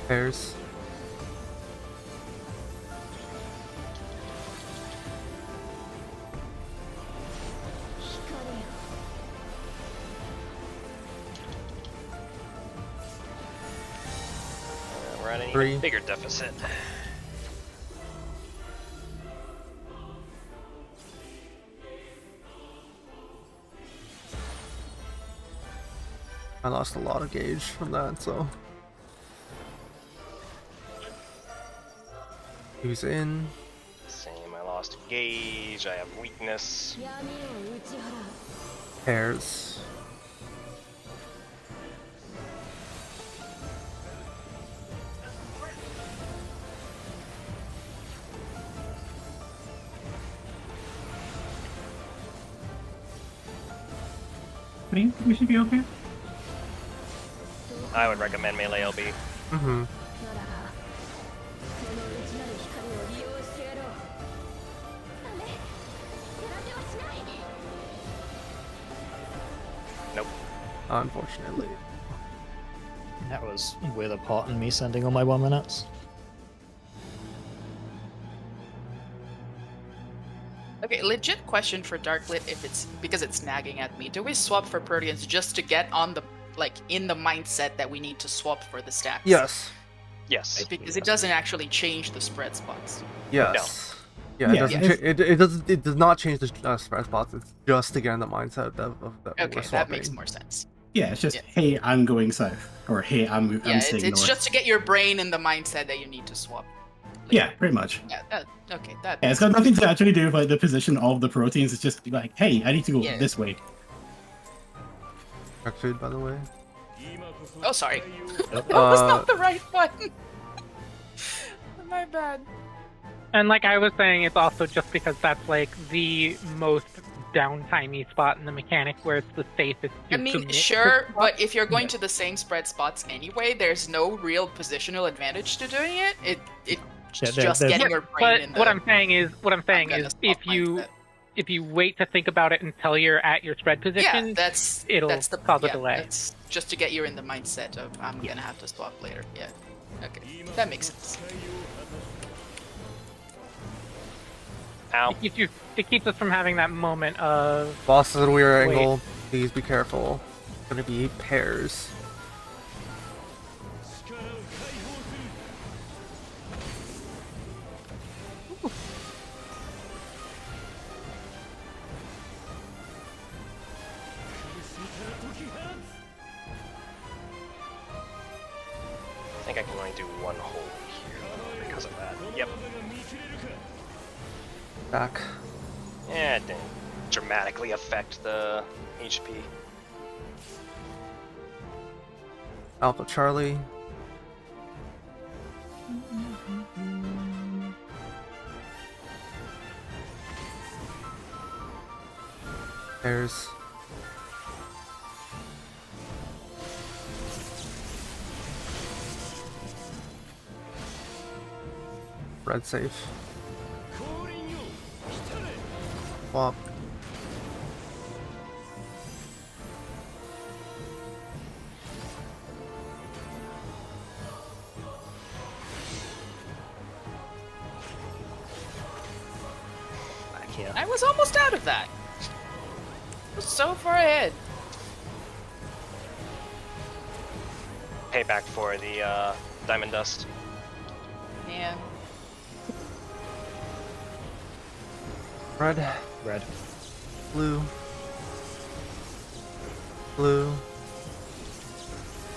Pairs. We're at an 3. even bigger deficit. I lost a lot of gauge from that, so. Who's in? Same. I lost gauge. I have weakness. Pairs. I think we should be okay. I would recommend melee LB. Mm-hmm. ならばその内なる光を利用してやろうダメやらせはしない Nope. Unfortunately. That was with a part in me sending all my 1 minutes. Okay, legit question for Darklit if it's because it's nagging at me. Do we swap for Proteans just to get on the in the mindset that we need to swap for the stacks? Yes. Yes. Because it doesn't actually change the spread spots. Yes. Yeah, it Yeah, doesn't. if- It does not change the spread spots. It's just to get in the mindset of that Okay, we're that swapping. makes more sense. Yeah, it's just Yeah. hey, I'm going south, or hey, I'm Yeah, staying it's north. just to get your brain in the mindset that you need to swap. Yeah, pretty much. Yeah, okay, that. Yeah, it's got nothing to actually do with like the position of the proteins. It's just like, hey, I need to go Yeah. this way. Correct food, by the way. Oh, sorry. Yep. That was not the right one. My bad. And like I was saying, it's also just because that's like the most downtimey spot in the mechanic where it's the safest to I mean, commit to sure, stuff. but if you're going to the same spread spots anyway, there's no real positional advantage to doing it. It's Yeah, just there's- getting your brain But in the. what I'm saying is gonna swap mindset. if you wait to think about it until you're at your spread position, Yeah, that's it'll that's the cause a yeah, delay. That's just to get you in the mindset of I'm gonna have to swap later. Yeah. Okay, that makes sense. Ow. it keeps us from having that moment of Boss is at a weird Wait. angle. Please be careful. It's gonna be pairs. I think I can only do 1 hold here because of that. Yep. Back. Yeah, it didn't dramatically affect the HP. Alpha Charlie. Pairs. Red safe. Swap. Back here. I was almost out of that. I was so far ahead. Payback for the Diamond Dust. Yeah. Red. Red. Blue. Blue.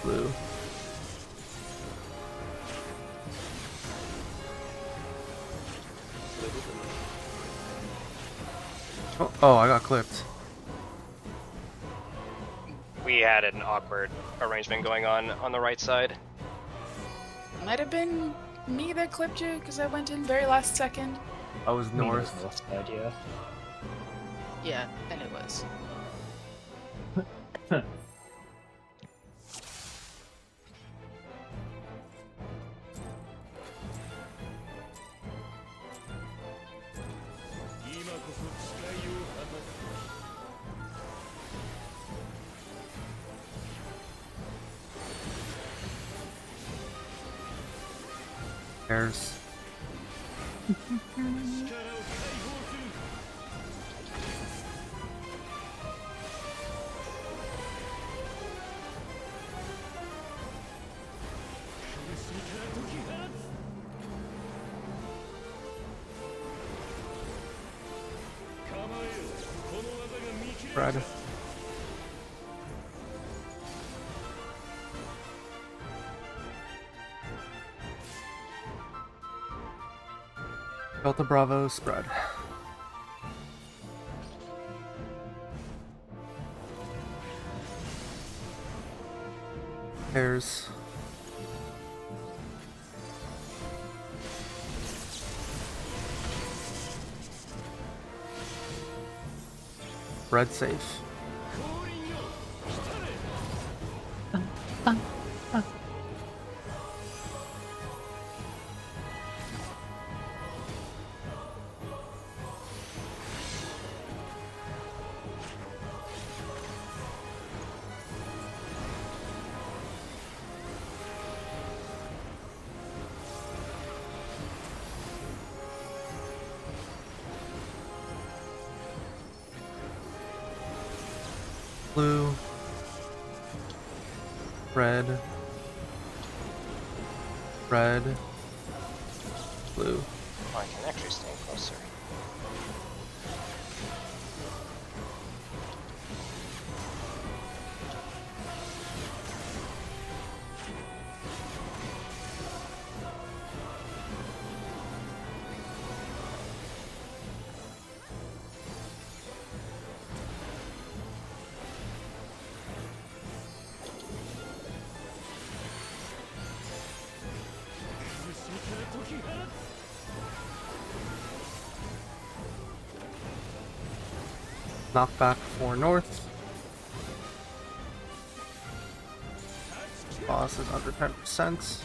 Blue. Oh, I got clipped. We had an awkward arrangement going on the right side. Might have been me that clipped you because I went in very last second. I was Me north. was north side, yeah. Yeah, and it was. Pairs. Red. Delta Bravo spread. Pairs. Red safe. Blue. Red. Red. Blue. Oh, I can actually stand closer. Knockback for north. Boss is under 10%.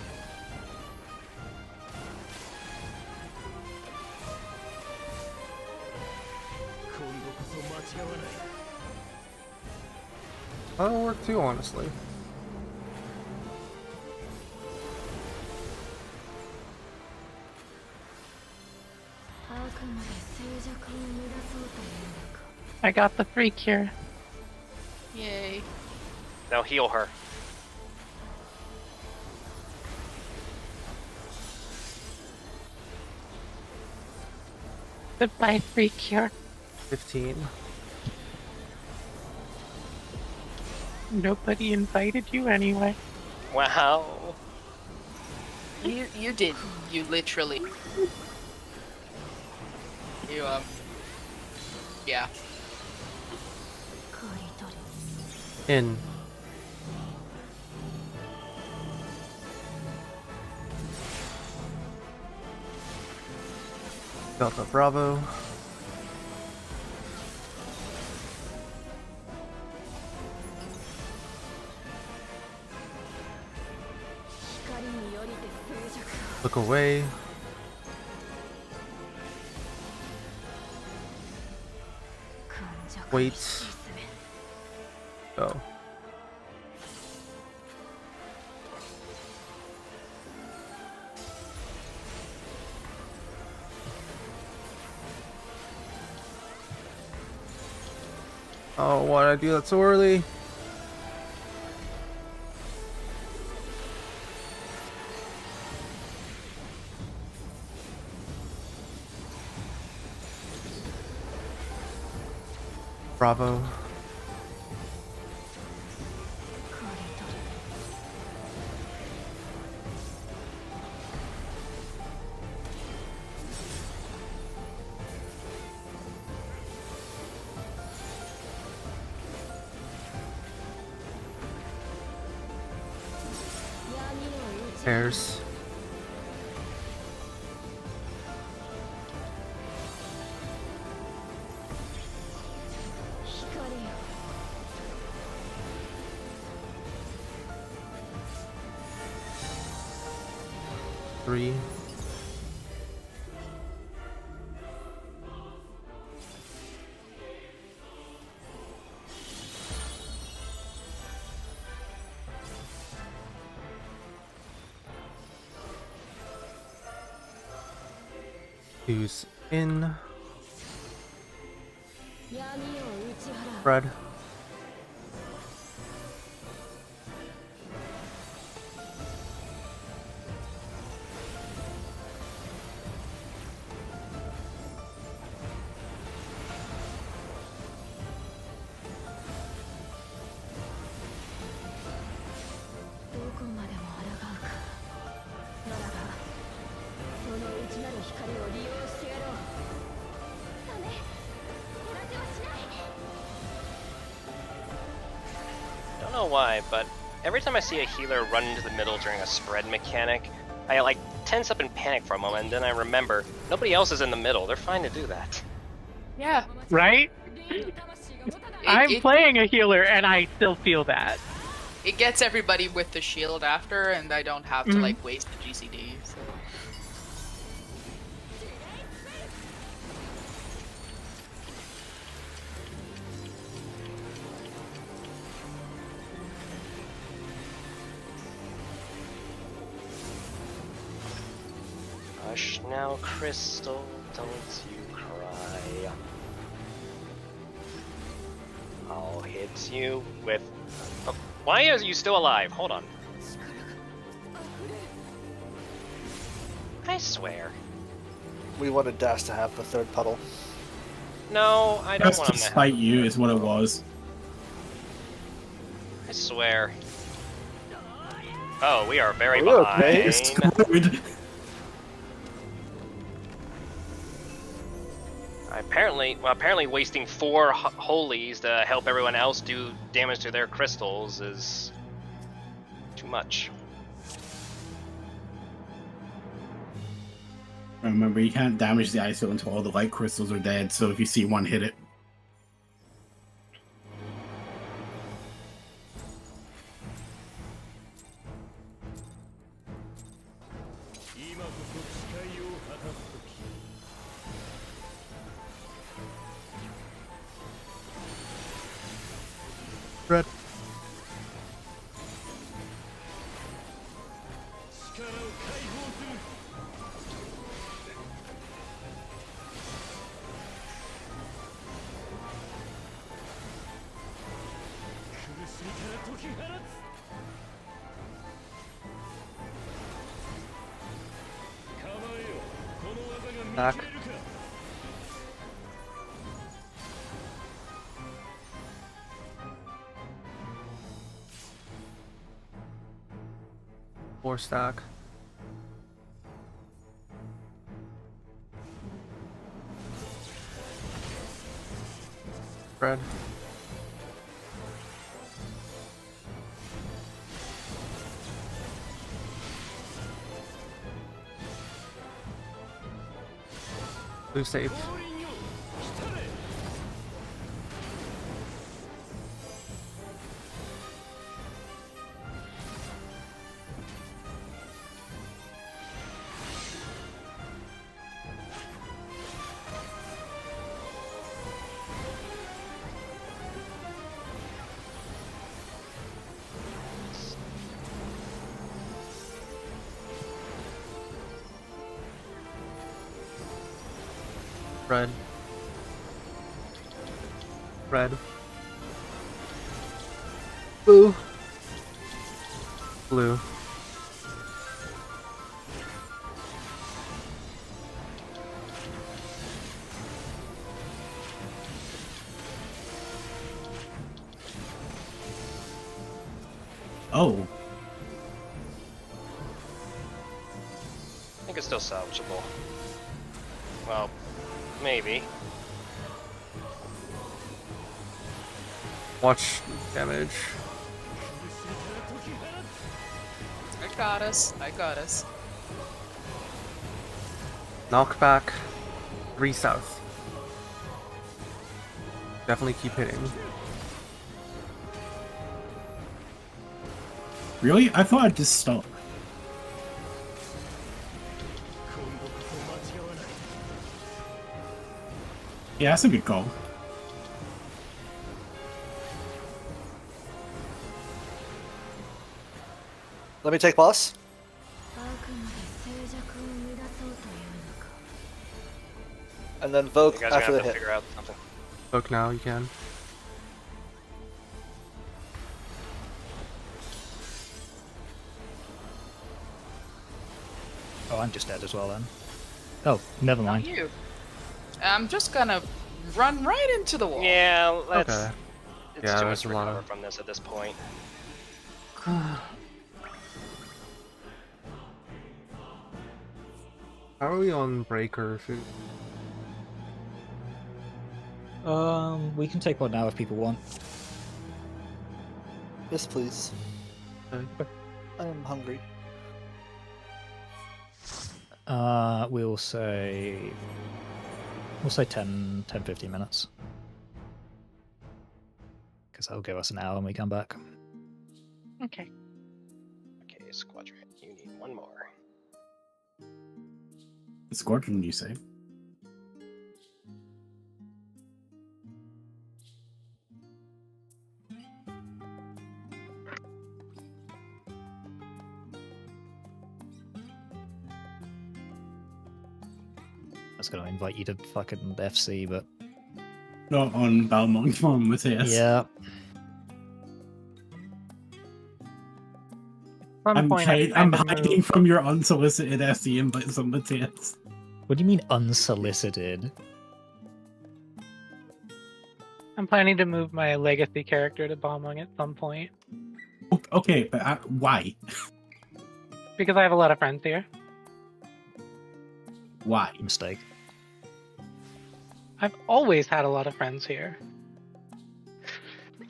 That'll work too, honestly. I got the free cure. Yay. Now heal her. Goodbye, free cure. 15. Nobody invited you anyway. Wow. You did. You literally. You yeah. In. Delta Bravo. Look away. Wait. Go. Oh, why did I do that so early? Bravo. Pairs. Three. Who's in? Red. Don't know why, but every time I see a healer run into the middle during a spread mechanic, I like tense up and panic for a moment, and then I remember nobody else is in the middle. They're fine to do that. Yeah. Right? I'm playing a healer and I still feel that. It gets everybody with the shield after, and I don't have to like waste the GCD. So. Hush now, Crystal, don't you cry. I'll hit you with. Oh, why are you still alive? Hold on. I swear. We wanted Dash to have the third puddle. No, I don't Just want to him to have. spite you is what it was. I swear. Oh, we are very Are we behind. okay? You're screwed. Apparently wasting 4 holies to help everyone else do damage to their crystals is too much. Remember, you can't damage the ice field until all the light crystals are dead, so if you see one, hit it. Red. Back. Four stack. Red. Blue save. Red. Red. Blue. Blue. Oh. I think it's still salvageable. Well, maybe. Watch damage. I got us. I got us. Knockback. 3 south. Definitely keep hitting. Really? I thought I'd just stop. Yeah, that's a good call. Let me take boss. あくまで静寂を乱そうというのか And then You Vogue guys are after gonna the have to hit. figure out something. Hook now, you can. Oh, I'm just dead as well then. Oh, never mind. You. I'm just gonna run right into the wall. Yeah, let's. Okay. It's Yeah, too there's much to a lot recover of- from this at this point. How are we on breaker food? We can take one now if people want. Yes, please. Okay. I am hungry. We'll say 10, 15 minutes. Because that'll give us an hour when we come back. Okay. Okay, Squadron, you need one more. Squadron, you say? I was going to invite you to fucking FC, but Not on Balmung from Matthias. Yeah. At some point, I I'm plan to hiding move. from your unsolicited SE invites on Matthias. What do you mean unsolicited? I'm planning to move my legacy character to Balmung at some point Okay, but why? because I have a lot of friends here. Why? Mistake. I've always had a lot of friends here.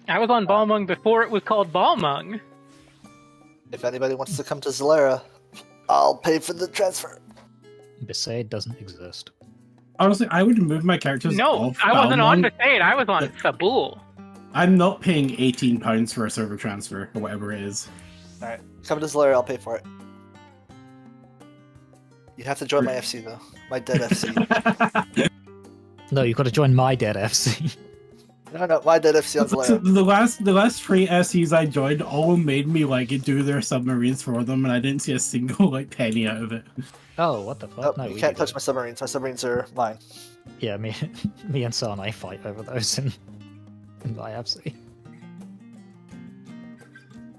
I was on Balmung before it was called Balmung. If anybody wants to come to Zalera, I'll pay for the transfer. Besaid doesn't exist. Honestly, I would move my characters No, off I wasn't on Balmung. Besaid, I was on Sabul. I'm not paying £18 for a server transfer, or whatever it is. Alright, come to Zalera, I'll pay for it. You have to join my FC though. My dead FC. No, you've got to join my dead FC. No, my dead FC on So Zalera. the last 3 SEs I joined all made me like do their submarines for them, and I didn't see a single like penny out of it. Oh, what the fuck? Oh, No, you we can't do touch that. my submarines. My submarines are mine. Yeah, me and Sanai fight over those in my FC.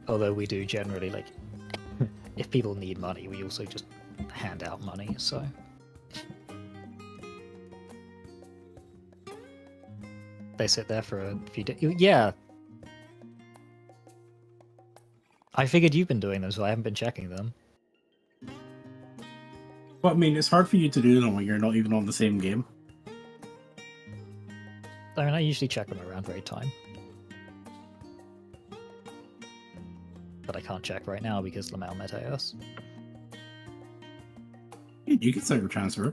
Although we do generally, like, if people need money, we also just hand out money, so... They sit there for a few days. Yeah! I figured you've been doing them, so I haven't been checking them. But I mean, it's hard for you to do them when you're not even on the same game. I mean, I usually check them around raid time. But I can't check right now because Lamel Mateos. You can server transfer.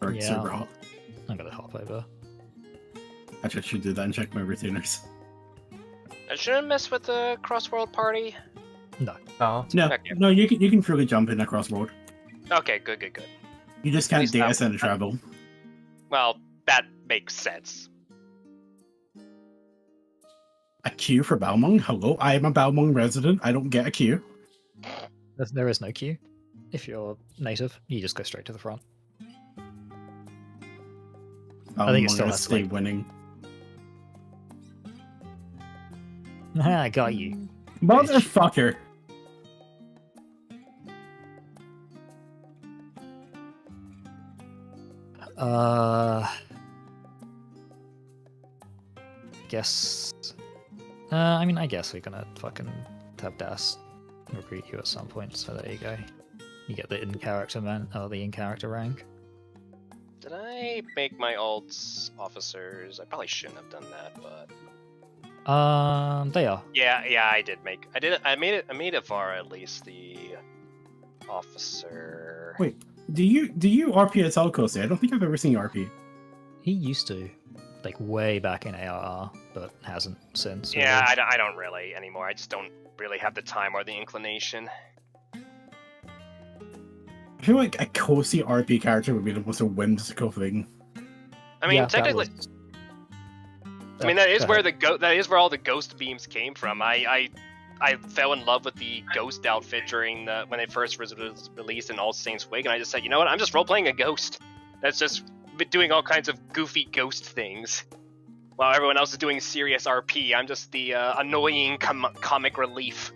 Or Yeah. server hop. I'm gonna hop over. Actually, I should do that and check my retainers. I shouldn't mess with the cross-world party. No. No. No, Okay. no, you can freely jump in across road. Okay, good. You just can't Least data I'm- center travel. Well, that makes sense. A queue for Balmung? Hello, I am a Balmung resident. I don't get a queue. There is no queue. If you're native, you just go straight to the front. I think it still Balmung has, stay like- winning. I got you. Motherfucker! Guess. I mean, I guess we're gonna fucking have Das recruit you at some point. So there you go. You get the in-character in-character rank. Did I make my alts officers? I probably shouldn't have done that, but They are. yeah, I did make. I made it far at least the officer. Wait, do you RP at Telcosi? I don't think I've ever seen you RP. He used to, like way back in ARR, but hasn't since. Yeah, really. I don't really anymore. I just don't really have the time or the inclination. I feel like a Kosi RP character would be the most whimsical thing. I mean, Yeah, that technically, was- I mean that is go where ahead. that is where all the ghost beams came from. I fell in love with the ghost outfit during when it first was released in All Saints Wake, and I just said, you know what, I'm just role playing a ghost. That's just doing all kinds of goofy ghost things, while everyone else is doing serious RP. I'm just the annoying comic relief.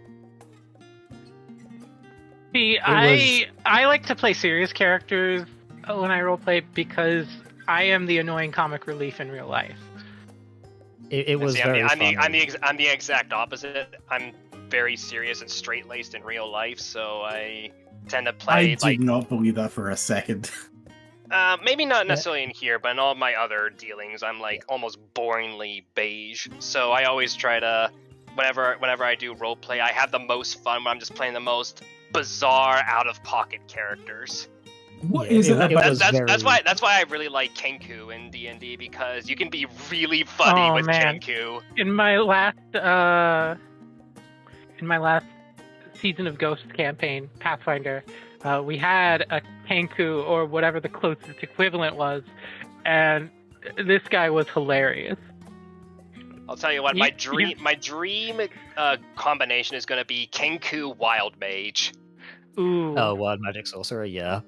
See, I like to play serious characters when I roleplay because I am the annoying comic relief in real life. It was See, very I'm fun. the exact opposite. I'm very serious and straight laced in real life, so I tend to I play did like not believe that for a second. maybe not necessarily in here, but in all my other dealings, I'm like almost boringly beige. So I always try to, whenever I do roleplay, I have the most fun when I'm just playing the most bizarre, out of pocket characters. What Yeah, is it it about? was That's very- why I really like Kenku in D&D, because you can be really funny Oh, with man. Kenku. In my last season of Ghost campaign, Pathfinder, we had a Kenku or whatever the closest equivalent was, and this guy was hilarious. I'll tell you what, You- my dream combination is going to be Kenku Wild Mage. Ooh. Oh, Wild Magic Sorcerer, yeah.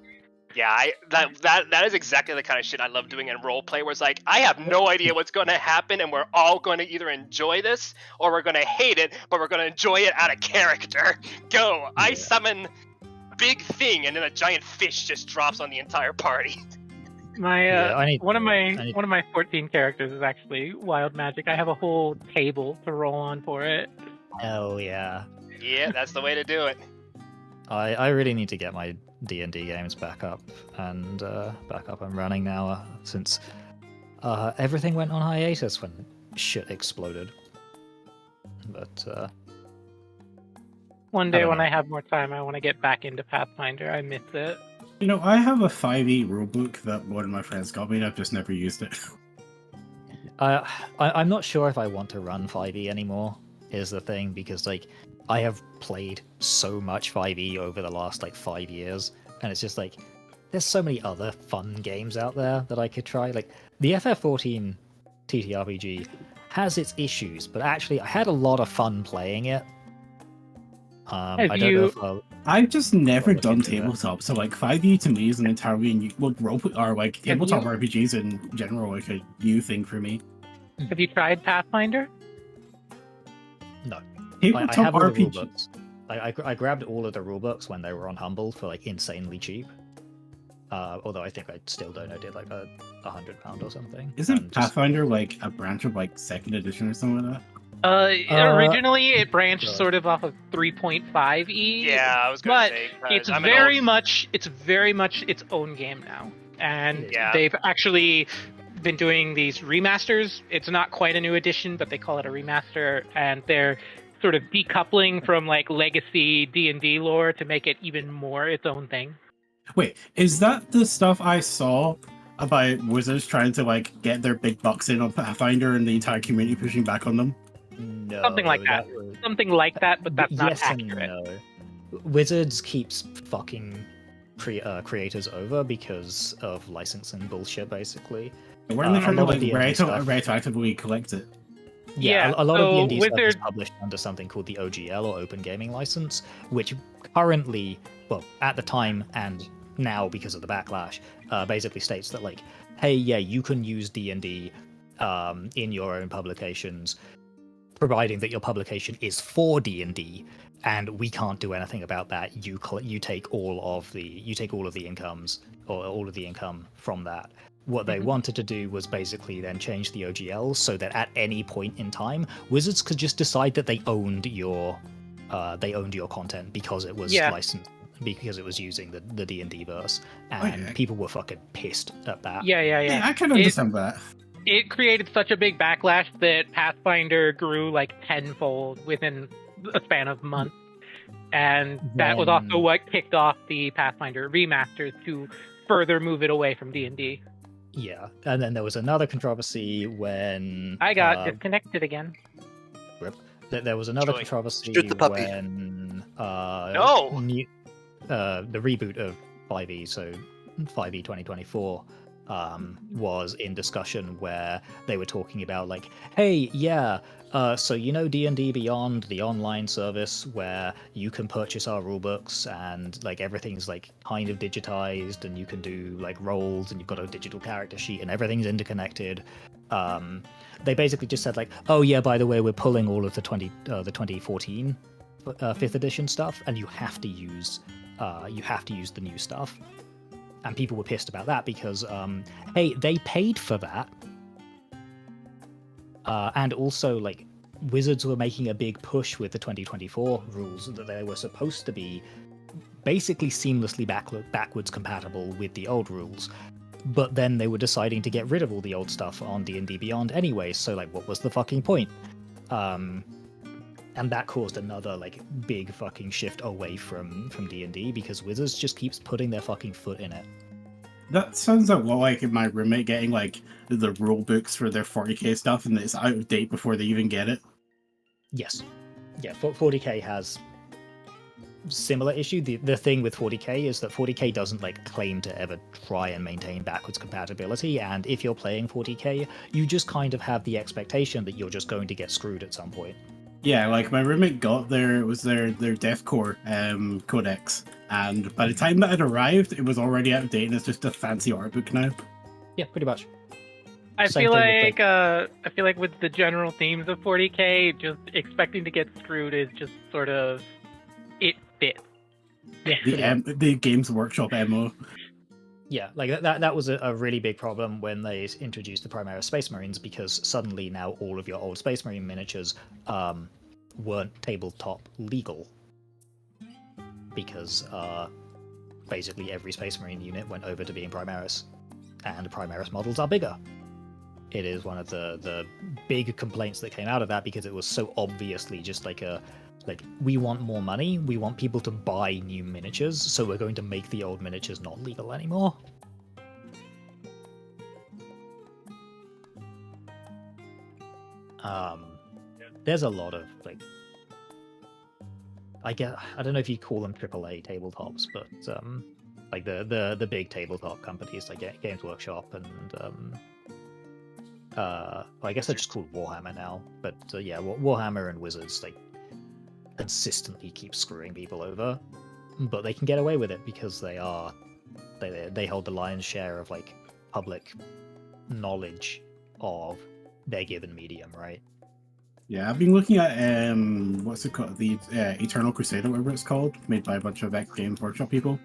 Yeah, that is exactly the kind of shit I love doing in roleplay, where it's like, I have no idea what's going to happen, and we're all going to either enjoy this, or we're going to hate it, but we're going to enjoy it out of character. Go! I summon big thing, and then a giant fish just drops on the entire party. My one of my 14 characters is actually wild magic. I have a whole table to roll on for it. Hell yeah. Yeah, that's the way to do it. I really need to get my D&D games back up and running now, since everything went on hiatus when shit exploded. But one day when I have more time, I want to get back into Pathfinder. I miss it. You know, I have a 5e rulebook that one of my friends got me, and I've just never used it. I'm not sure if I want to run 5e anymore, is the thing, because like I have played so much 5e over the last like 5 years, and it's just like there's so many other fun games out there that I could try. Like the FF14 TTRPG has its issues, but actually I had a lot of fun playing it. I don't know if I've just never done tabletop, so like 5e to me is an entirely new, well, tabletop RPGs in general, like a new thing for me. Have you tried Pathfinder? No. Tabletop I have all the RPG. rulebooks. I grabbed all of the rulebooks when they were on Humble for like insanely cheap. Although I think I still don't know, did like £100 or something. Isn't Pathfinder like a branch of like 2nd edition or something like that? Originally, it branched sort of off of 3.5e. Yeah, I was going to say. It's very much its own game now, and they've actually been doing these remasters. It's not quite a new edition, but they call it a remaster, and they're sort of decoupling from like legacy D&D lore to make it even more its own thing. Wait, is that the stuff I saw about Wizards trying to like get their big bucks in on Pathfinder and the entire community pushing back on them? No, something like that. Something like that, but that's not accurate. No. Wizards keeps fucking creators over because of licensing bullshit, basically. We're trying to like retroactively collect it. Yeah, a lot of D&D stuff is published under something called the OGL, or Open Gaming License, which currently, well, at the time and now because of the backlash, basically states that like, hey, yeah, you can use D&D in your own publications, providing that your publication is for D&D, and we can't do anything about that. You take all of the incomes, or all of the income from that. What they wanted to do was basically then change the OGL so that at any point in time, Wizards could just decide that they owned your content because it was licensed, because it was using the D&D verse, and people were fucking pissed at that. Yeah, I can understand that. It created such a big backlash that Pathfinder grew like tenfold within a span of months. And that was also what kicked off the Pathfinder remasters to further move it away from D&D. Yeah, and then there was another controversy when... I got disconnected again. Rip. There was another controversy when... the reboot of 5e, so 5e 2024... was in discussion where they were talking about like, hey, so you know D&D Beyond, the online service where you can purchase our rulebooks and like everything's like kind of digitized and you can do like rolls and you've got a digital character sheet and everything's interconnected. They basically just said like, oh yeah, by the way, we're pulling all of the 2014 5th edition stuff, and you have to use the new stuff. And people were pissed about that because, hey, they paid for that. And also, like, Wizards were making a big push with the 2024 rules that they were supposed to be basically seamlessly backwards compatible with the old rules. But then they were deciding to get rid of all the old stuff on D&D Beyond anyway, so, like, what was the fucking point? And that caused another like big fucking shift away from D&D because Wizards just keeps putting their fucking foot in it. That sounds a lot like my roommate getting like the rule books for their 40k stuff and it's out of date before they even get it. Yes. Yeah, 40k has similar issue. The thing with 40k is that 40k doesn't like claim to ever try and maintain backwards compatibility, and if you're playing 40k, you just kind of have the expectation that you're just going to get screwed at some point. Yeah, like my roommate got their Deathcore codex, And by the time that it arrived, it was already out of date, and it's just a fancy art book now. Yeah, pretty much. I Same feel thing with, I feel like with the general themes of 40K, just expecting to get screwed is just sort of it fits. Yeah, The Games Workshop MO. yeah, like that was a really big problem when they introduced the Primaris Space Marines, because suddenly now all of your old Space Marine miniatures weren't tabletop legal, because basically every Space Marine unit went over to being Primaris, and Primaris models are bigger. It is one of the big complaints that came out of that, because it was so obviously just like we want more money, we want people to buy new miniatures, so we're going to make the old miniatures not legal anymore. There's a lot of like, I don't know if you call them AAA tabletops, but like the big tabletop companies like Games Workshop and well, I guess they're just called Warhammer now, but yeah, Warhammer and Wizards like consistently keep screwing people over, but they can get away with it because they hold the lion's share of like public knowledge of their given medium, right? Yeah, I've been looking at what's it called, the Eternal Crusade or whatever it's called, made by a bunch of ex-Games Workshop people.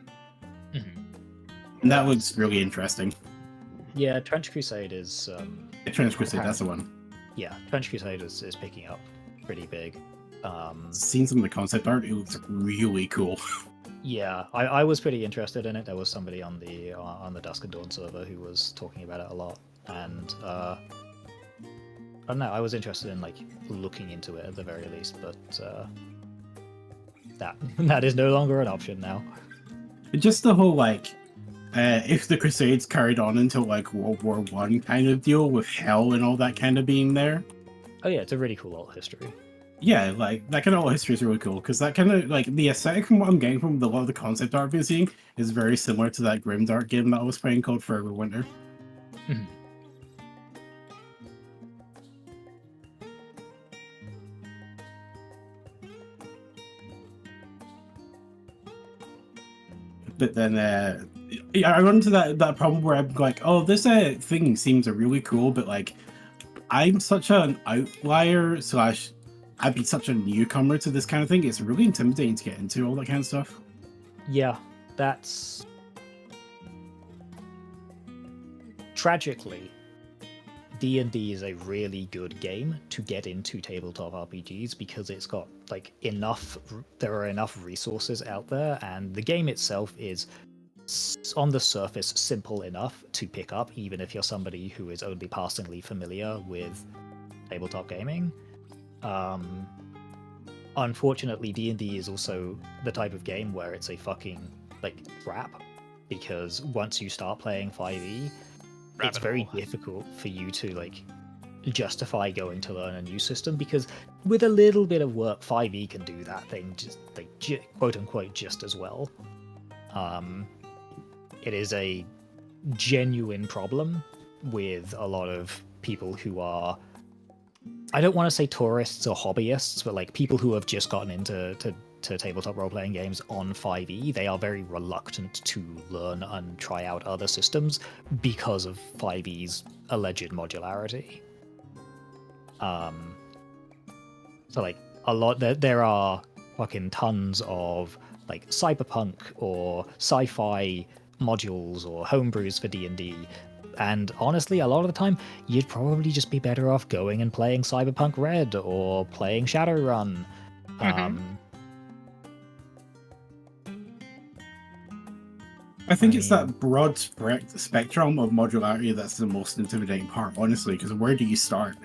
Mm-hmm. And that looks really interesting. Yeah, Trench Crusade is Trench Crusade, that's the one. Yeah, Trench Crusade is picking up pretty big. Seen some of the concept art, it looks really cool. Yeah, I was pretty interested in it. There was somebody on the Dusk and Dawn server who was talking about it a lot, and I don't know, I was interested in like looking into it at the very least, but that is no longer an option now. Just the whole like, if the Crusades carried on until like World War One kind of deal with hell and all that kind of being there. Oh yeah, it's a really cool alt history. Yeah, like that kind of alt history is really cool because that kind of like the aesthetic from what I'm getting from a lot of the concept art I've been seeing is very similar to that Grimdark game that I was playing called Forever Winter. Mhm. But then I run into that problem where I'm like, oh, this thing seems really cool, but like I'm such an outlier / I'd be such a newcomer to this kind of thing. It's really intimidating to get into all that kind of stuff. Yeah, that's tragically, D&D is a really good game to get into tabletop RPGs because it's got like there are enough resources out there, and the game itself is on the surface simple enough to pick up, even if you're somebody who is only passingly familiar with tabletop gaming. Unfortunately, D&D is also the type of game where it's a fucking like trap, because once you start playing 5e, it's very difficult for you to like justify going to learn a new system, because with a little bit of work, 5e can do that thing just like quote unquote just as well. It is a genuine problem with a lot of people who are, I don't want to say tourists or hobbyists, but like people who have just gotten into tabletop role-playing games on 5e. They are very reluctant to learn and try out other systems because of 5e's alleged modularity. So like there are fucking tons of like cyberpunk or sci-fi modules or homebrews for D&D, and honestly, a lot of the time, you'd probably just be better off going and playing Cyberpunk Red or playing Shadowrun. I think it's that broad spectrum of modularity that's the most intimidating part, honestly, because where do you start?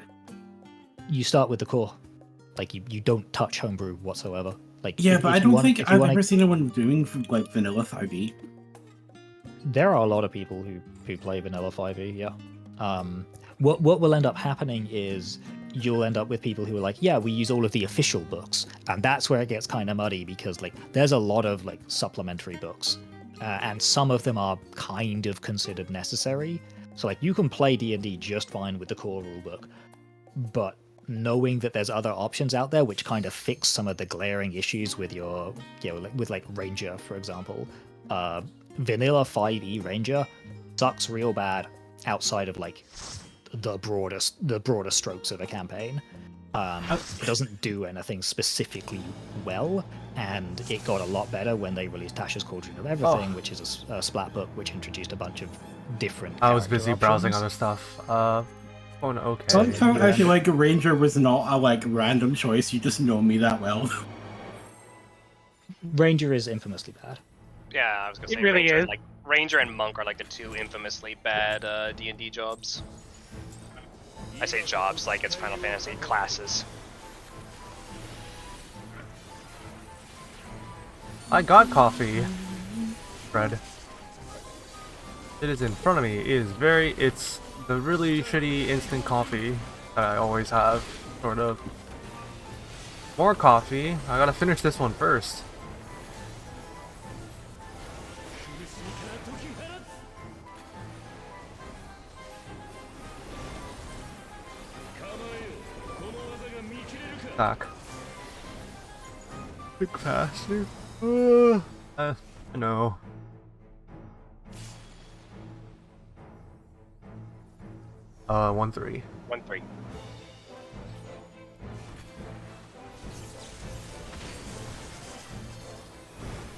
You start with the core. Like, you don't touch homebrew whatsoever. Like, yeah, but I don't think I've ever seen anyone doing like vanilla 5e. There are a lot of people who play vanilla 5e, yeah. What will end up happening is you'll end up with people who are like, yeah, we use all of the official books, and that's where it gets kind of muddy, because like there's a lot of like supplementary books, and some of them are kind of considered necessary. So like you can play D&D just fine with the core rulebook, but knowing that there's other options out there which kind of fix some of the glaring issues with your, with like Ranger, for example. Vanilla 5e Ranger sucks real bad outside of like the broader strokes of a campaign. It doesn't do anything specifically well, and it got a lot better when they released Tasha's Cauldron of Everything, which is a splat book which introduced a bunch of different. I was busy options. browsing other stuff. Going okay. Sometimes I feel like Ranger was not a like random choice. You just know me that well. Ranger is infamously bad. Yeah, I was gonna say It really Ranger, is. like Ranger and Monk are like the two infamously bad D&D jobs. I say jobs like it's Final Fantasy classes. I got coffee, Fred. It is in front of me. It is it's the really shitty instant coffee that I always have, sort of. More coffee. I gotta finish this one first. Back. Big faster. No. Uh, 1-3. 1-3.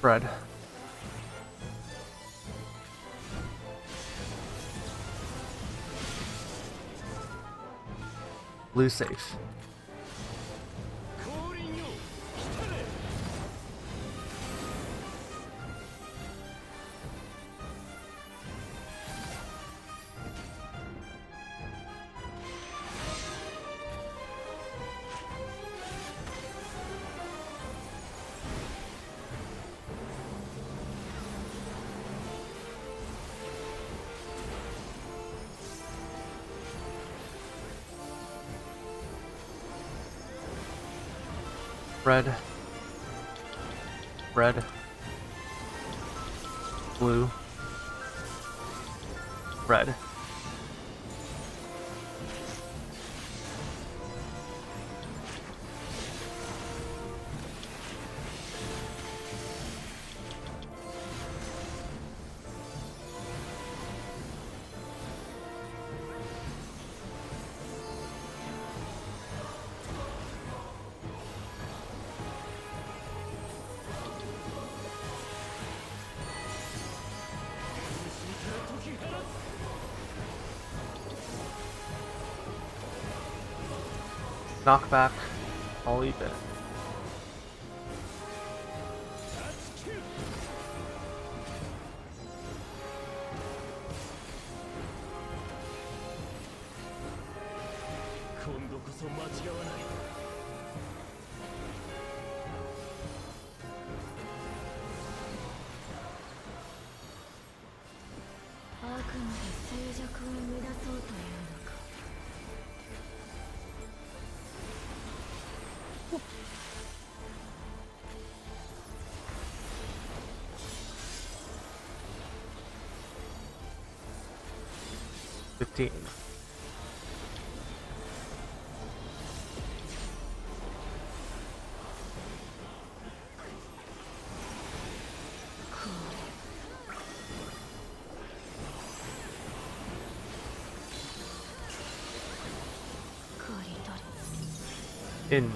Fred. Blue safe. Red. Red. Blue. Red. Knockback. I'll eat it. $15. In.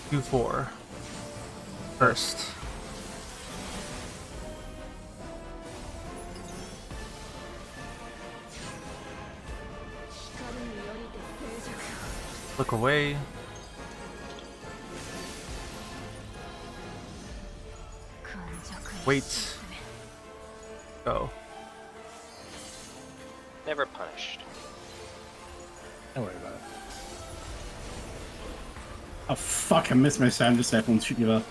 Q4. First. Look away. Wait. Go. Never punished. Don't worry about it. Oh fuck, I missed my sound step on shoot you up.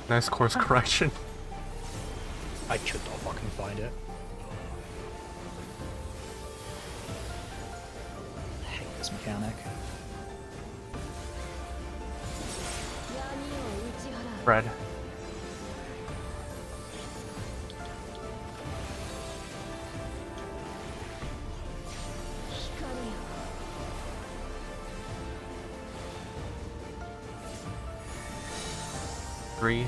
Nice course correction. I could not fucking find it. I hate this mechanic. Fred. Three.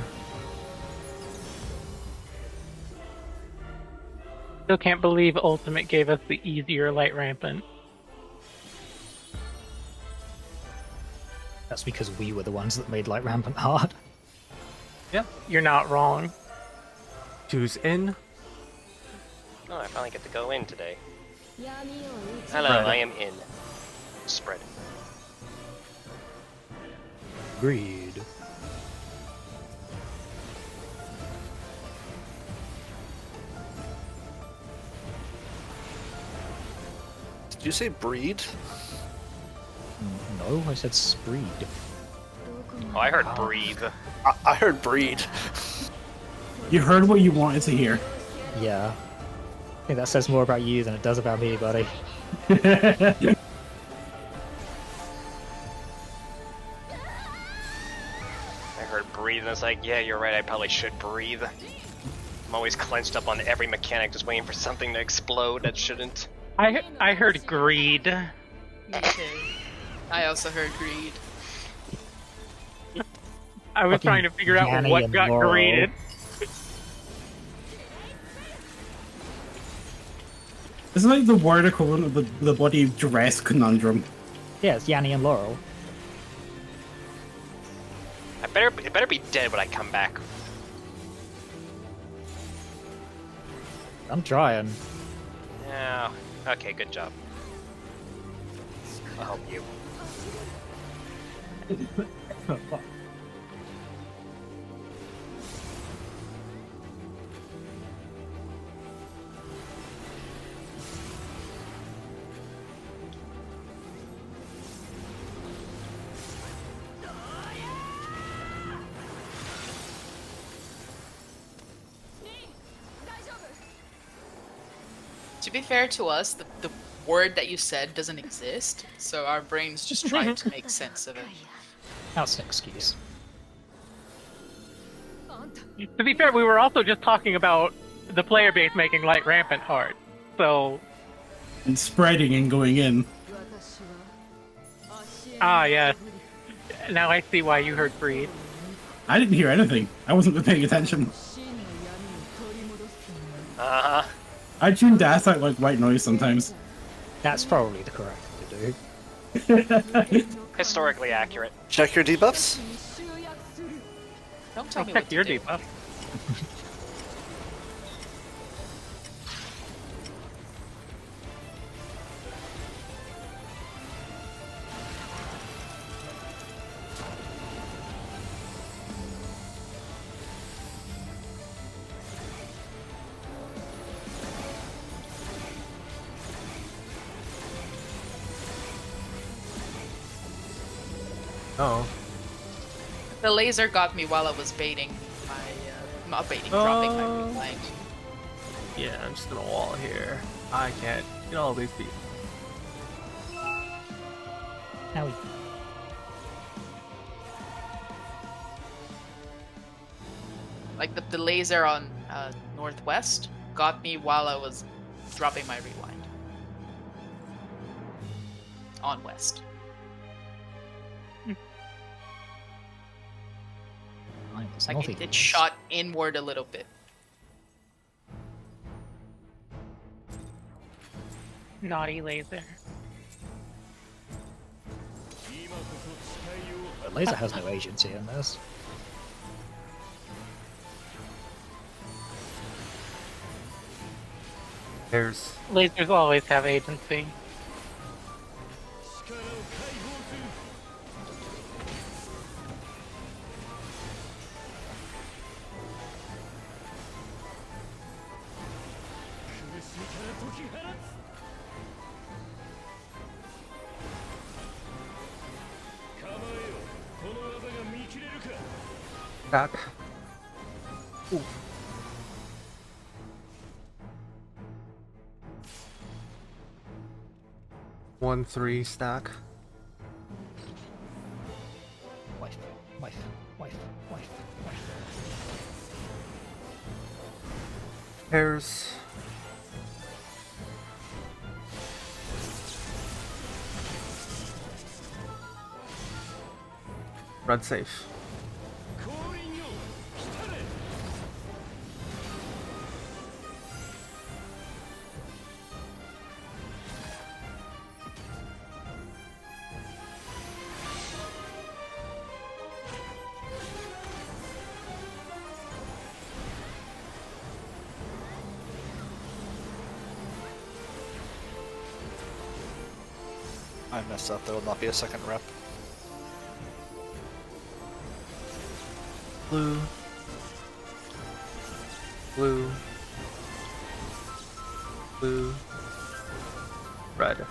Still can't believe Ultimate gave us the easier Light Rampant. That's because we were the ones that made Light Rampant hard. You're not wrong. Two's in. Oh, I finally get to go in today. 闇を打ち Hello, Spread. I am in. Spread. Greed. Did you say breed? No, I said Spreed. Oh, I heard breathe. I heard breed. You heard what you wanted to hear. Yeah. I think that says more about you than it does about me, buddy. I heard breathe, and it's like, yeah, you're right, I probably should breathe. I'm always clenched up on every mechanic, just waiting for something to explode that shouldn't. I heard greed. Me too. I also heard greed. I was Fucking trying to figure out Yanni what and got Laurel. greeted. It's like the word equivalent of the bloody dress conundrum. Yeah, it's Yanni and Laurel. It better be dead when I come back. I'm trying. Yeah. Okay, good job. I'll help you. To be fair to us, the word that you said doesn't exist, so our brains just try to make sense of it. That's an excuse. To be fair, we were also just talking about the player base making Light Rampant hard. So, And spreading and going in. yes. Now I see why you heard breed. I didn't hear anything. I wasn't paying attention. Uh-huh. I tune dash out like white noise sometimes. That's probably the correct thing to do. Historically accurate. Check your debuffs. Don't tell I'll me check what to your do. debuff. Oh. The laser got me while I was baiting my, not baiting, dropping my rewind. Yeah, I'm just gonna wall here. I can't get all these people. Now we Like the laser on northwest got me while I was dropping my rewind. On west. Like it shot inward a little bit. Naughty laser. But Laser has no agency in this. There's Lasers always have agency. Back. Ooh. One 3 stack. Wife, wife, wife, wife, wife. Pairs. Red safe. I messed up. There will not be a second rep. Blue. Blue. Blue. Red.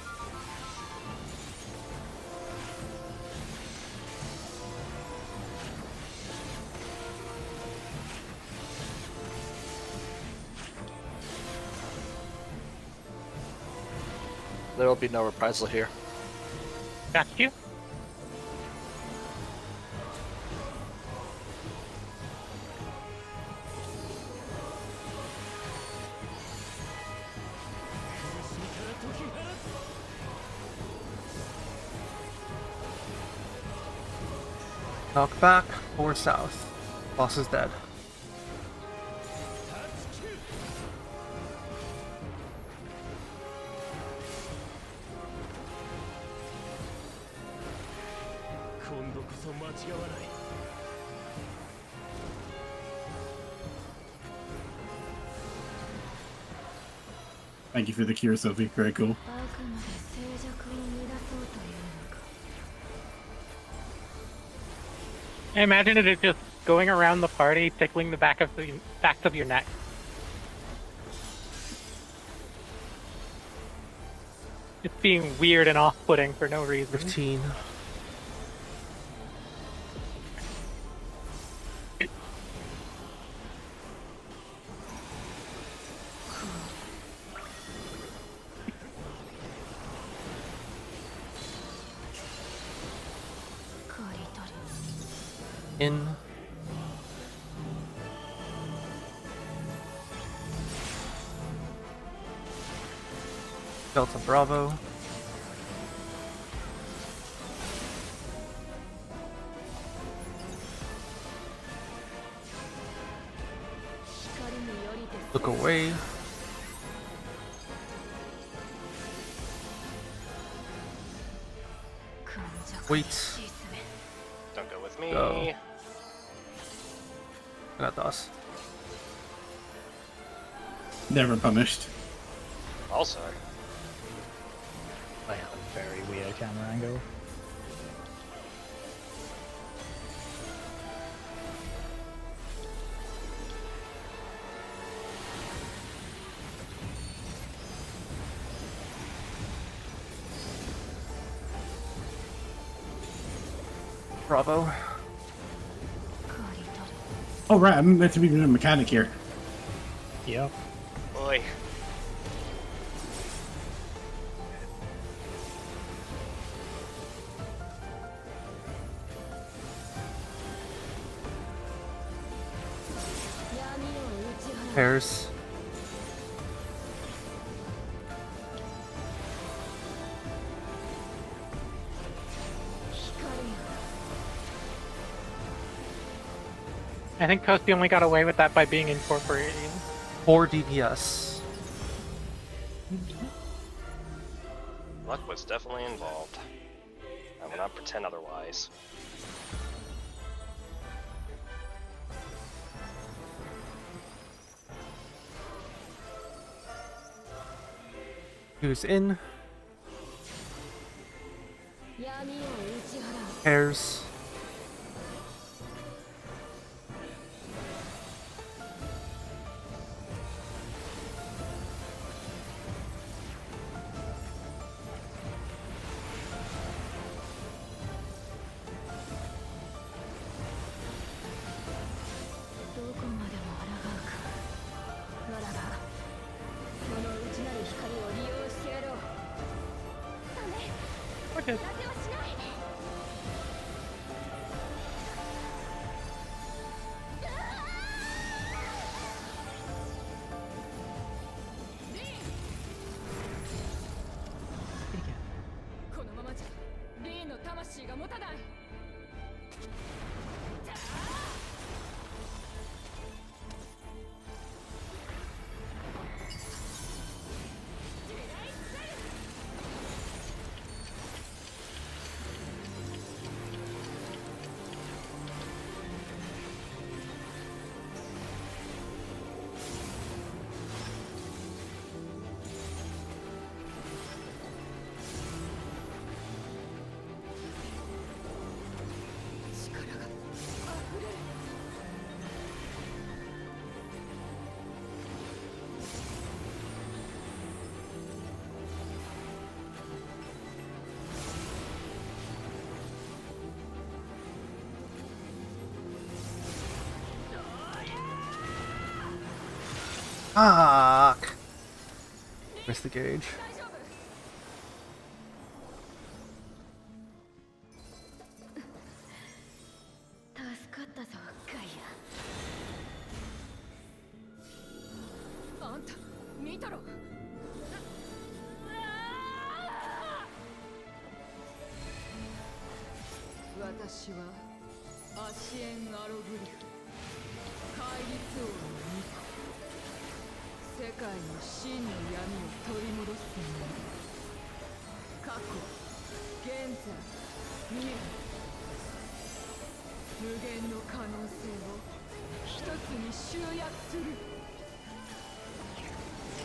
There will be no reprisal here. Got you. Knock back or south. Boss is dead. Thank you for the cure, Sophie. Very cool. あくまで静寂を乱そうというのか。 I imagine it is just going around the party, tickling the backs of your neck. It's being weird and off-putting for no reason. 15. In. Delta Bravo. Look away. Wait. Don't go with me. Go. I got those. Never punished. Also, I have a very weird camera angle. Bravo. Oh right, I'm meant to be doing a mechanic here. Yep. boy. Pairs. I think Toasty only got away with that by being incorporated. 4 DPS. Luck was definitely involved. I will not pretend otherwise. Who's in? Pairs. Okay. Fuck! Missed the gauge.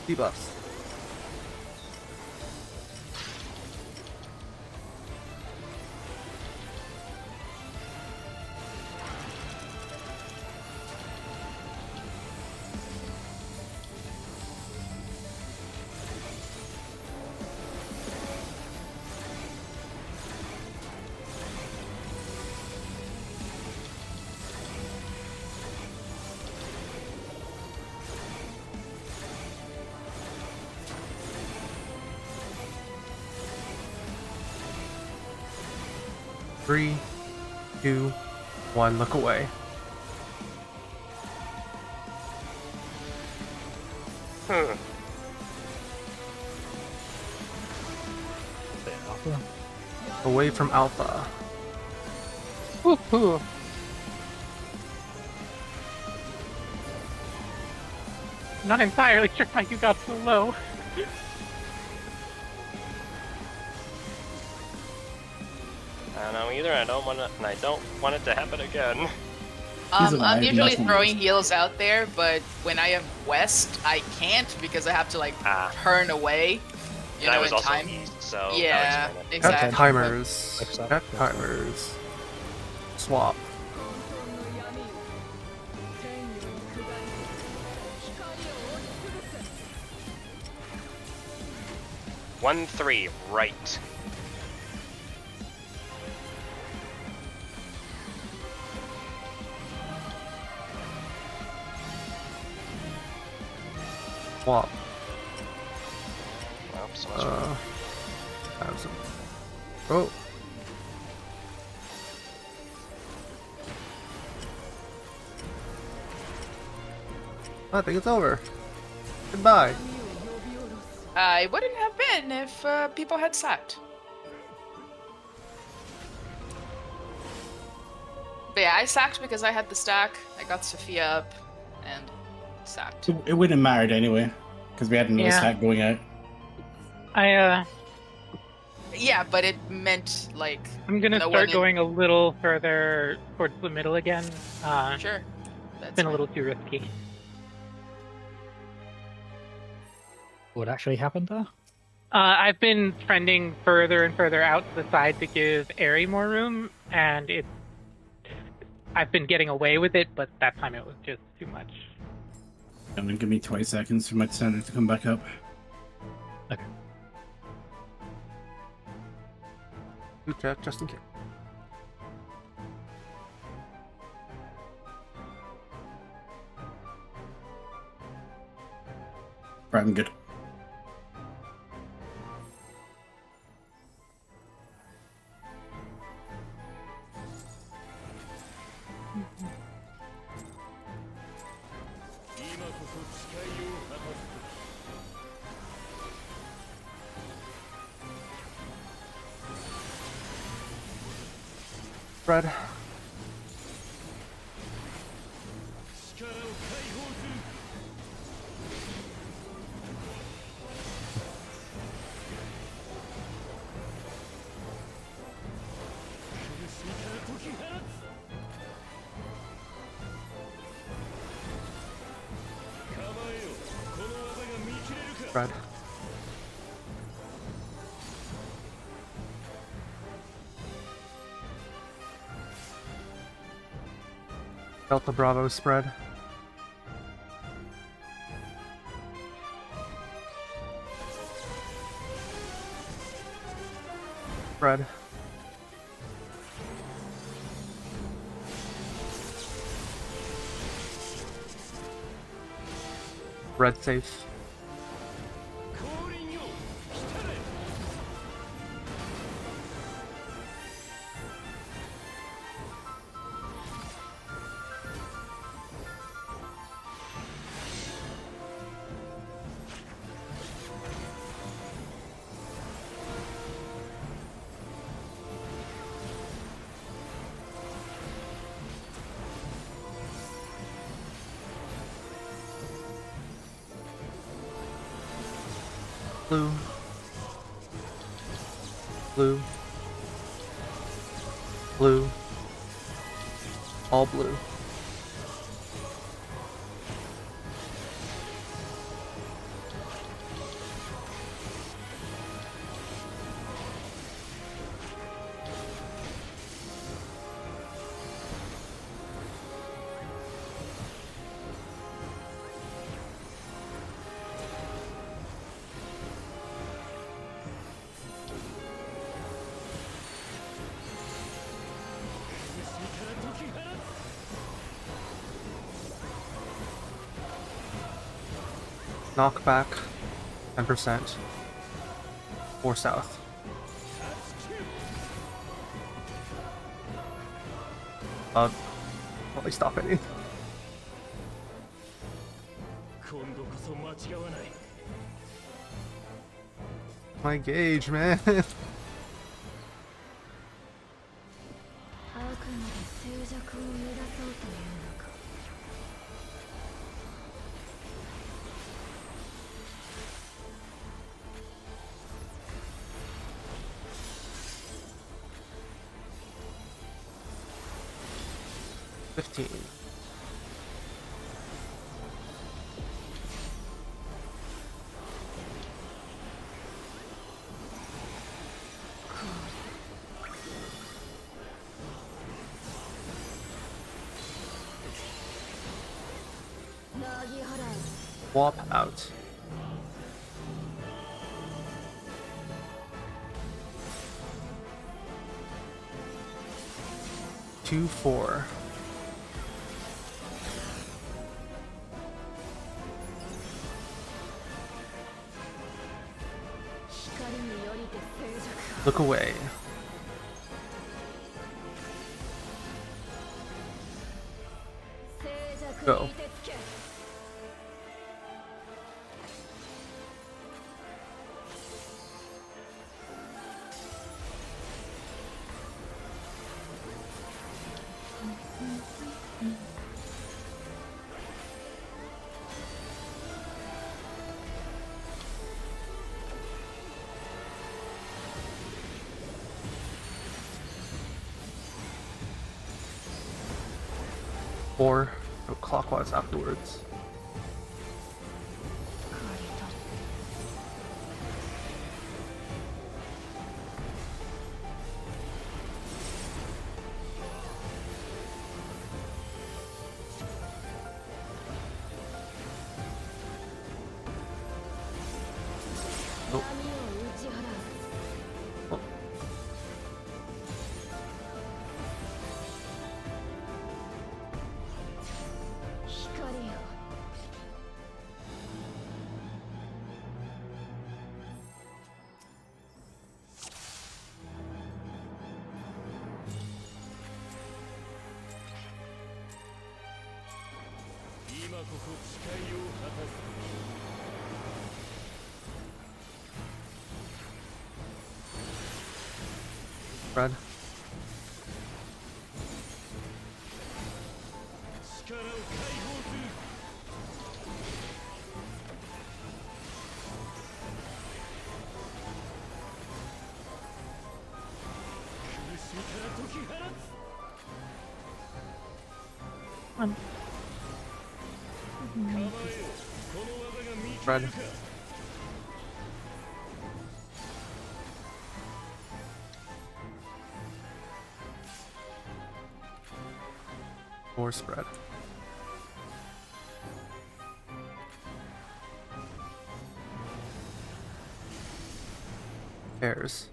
Debuffs. Three, two, one, look away. Away from Alpha. Woohoo! Not entirely sure how you got so low. I don't know either. I don't want it to happen again. He's alive, I'm and usually that's what throwing matters. heals out there, but when I am west, I can't because I have to like Ah. turn away. You And I know, was in also time. east, so that would Yeah, explain it. exactly. Got timers. Accept. Got timers. Swap. One, 3, right. Swap. Well, so much Have some. Oh. I think it's over. Goodbye. I wouldn't have been if people had sacked. But yeah, I sacked because I had the stack. I got Sophia up and sacked. It wouldn't have mattered anyway, because we had another Yeah. stack going out. Yeah, but it meant like I'm gonna no one start in- going a little further towards the middle again. Sure. That's It's been a fine. little too risky. What actually happened there? I've been trending further and further out to the side to give Aerie more room, and I've been getting away with it, but that time it was just too much. I'm gonna give me 20 seconds for my standard to come back up. Good check, just in case. Right, I'm good. Red. Red. Delta Bravo spread. Spread. Red safe. Blue. Blue. Blue. All blue. Knockback, 10%. Or south. Probably stop any. My gauge, man. あくまで静寂を乱そうというのか。15. Swap out. Two, 4. Look away. Go. Or go clockwise afterwards. Oh. Oh. Red. Red. More spread. Pairs.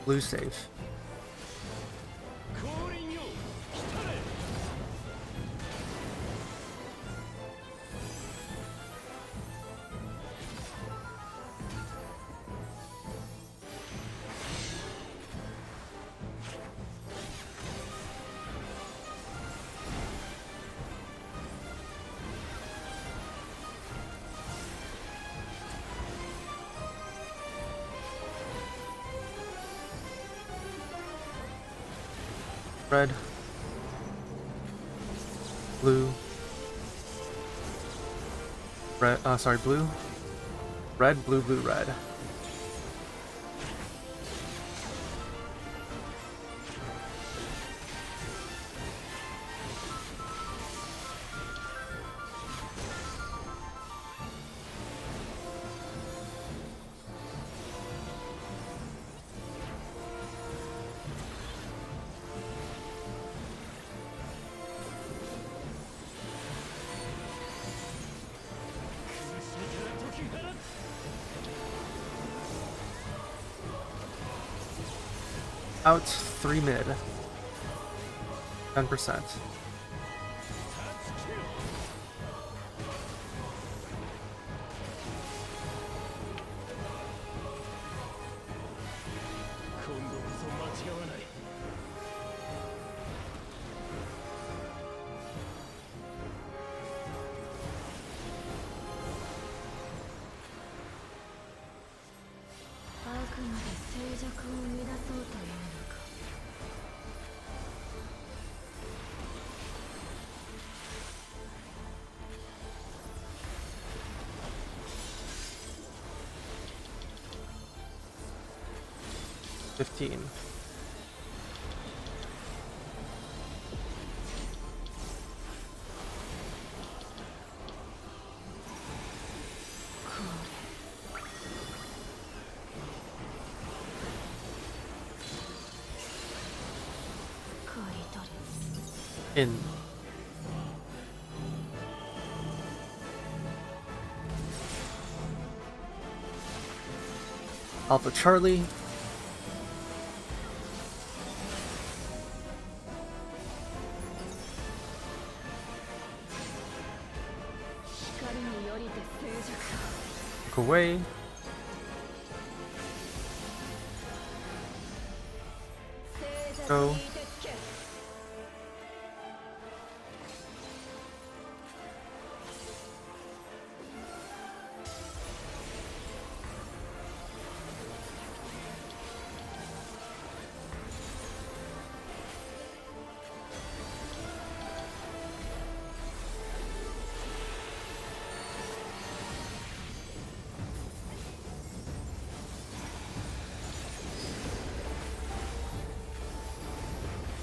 Blue safe. Red. Blue. Red, sorry, blue. Red, blue, blue, red. Out 3 mid. 10%. In. Alpha Charlie. Look away. Go.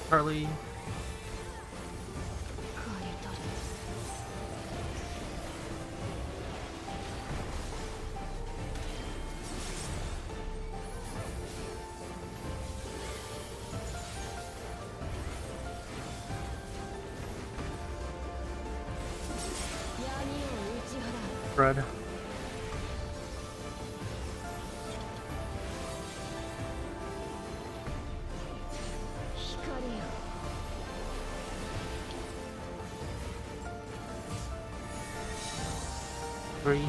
Charlie. Red. Three.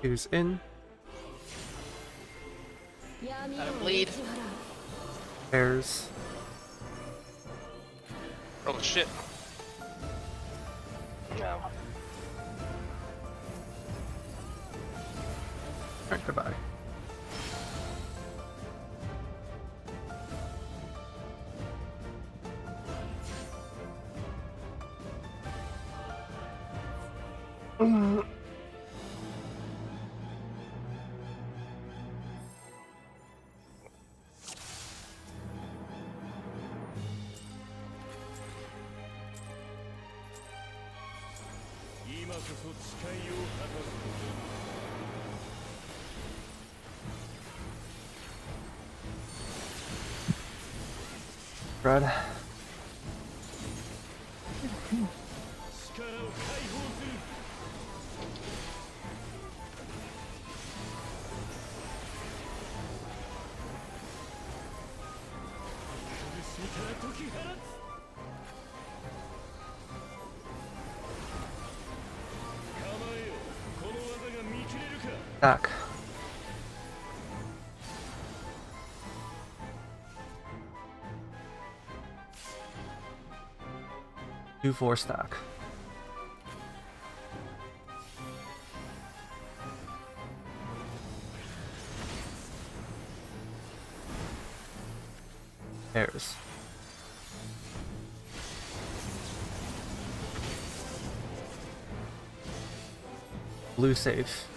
Who's in? Gotta bleed. Pairs. Oh shit. No. Alright, goodbye. Fred. Back. Two 4 stack. Pairs. Blue safe.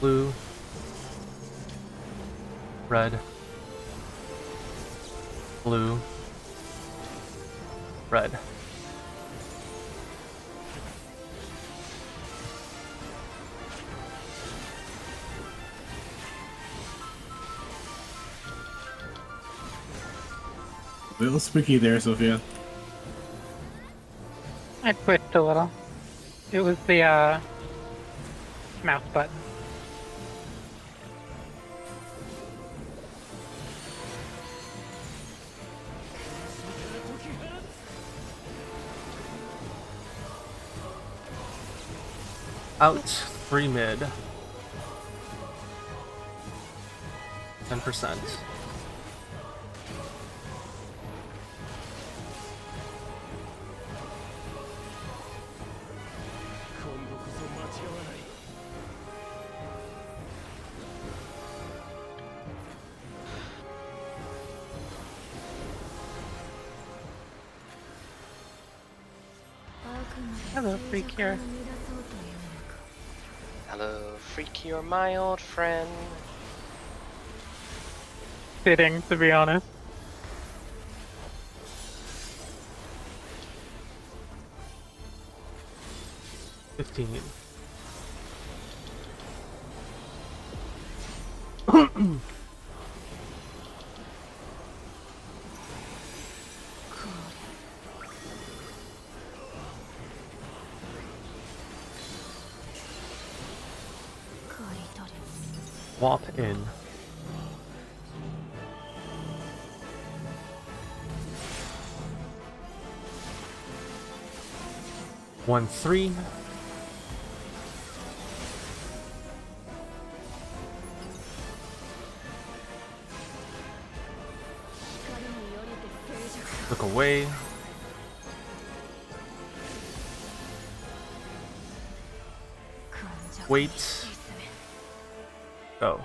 Blue, red, blue, red. A little spooky there, Sophia. I twitched a little. It was the mouse button. Out 3 mid. 10%. Hello, freak here. Hello, Freaky, you're my old friend. Fitting, to be honest. $15. Swap in. One 3. Look away. Wait. Go.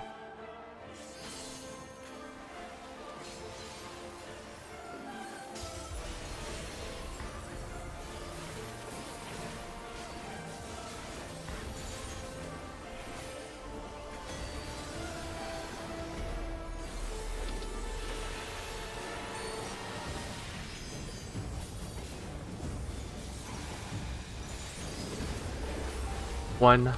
One.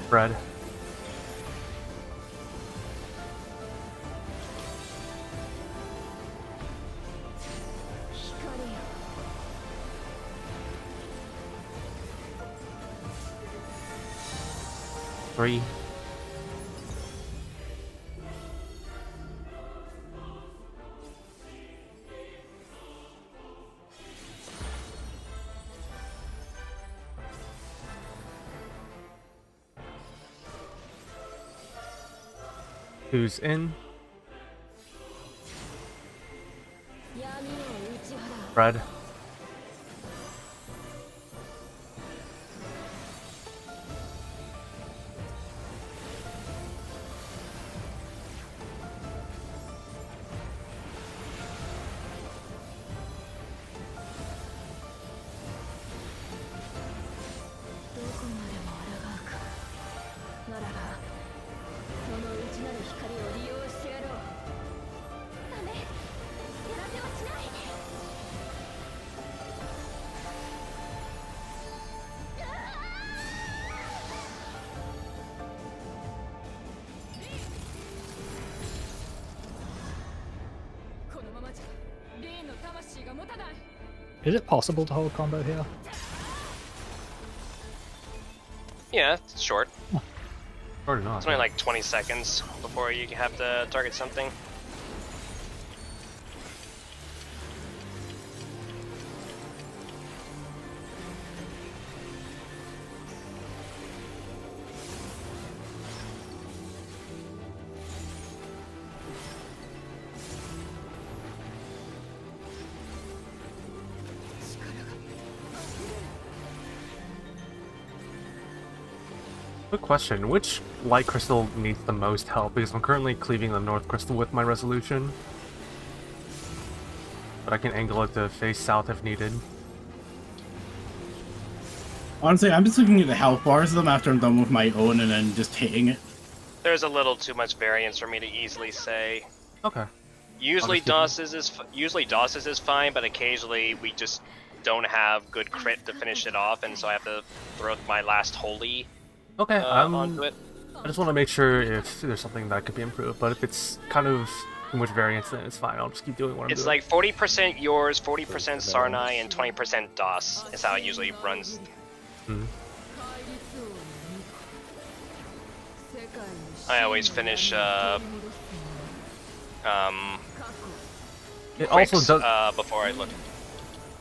Fred. Three. Who's in? 闇を打ち払う Fred. Is it possible to hold combo here? Yeah, it's short. Or not. It's only like 20 seconds before you have to target something. Quick question, which light crystal needs the most help? Because I'm currently cleaving the north crystal with my resolution. But I can angle it to face south if needed. Honestly, I'm just looking at the health bars of them after I'm done with my own and then just hitting it. There's a little too much variance for me to easily say. Okay. Usually Obviously. DOS's is fine, but occasionally we just don't have good crit to finish it off, and so I have to throw my last holy Okay, onto it. I just want to make sure if there's something that could be improved, but if it's kind of too much variance, then it's fine. I'll just keep doing what I'm It's doing. like 40% yours, 40% Sarnai, and 20% DOS is how it usually runs. I always finish It quicks, also does. before I look.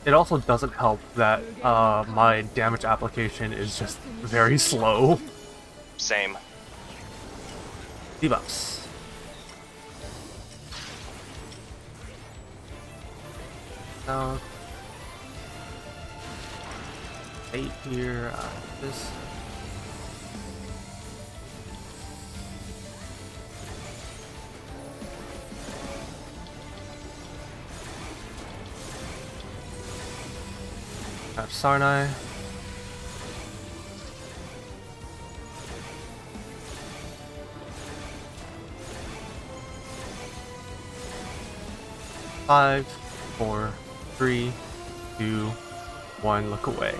It also doesn't help that my damage application is just very slow. Same. Debuffs. Now, 8 here. This. Have Sarnai. Five, 4, 3, 2, 1. Look away.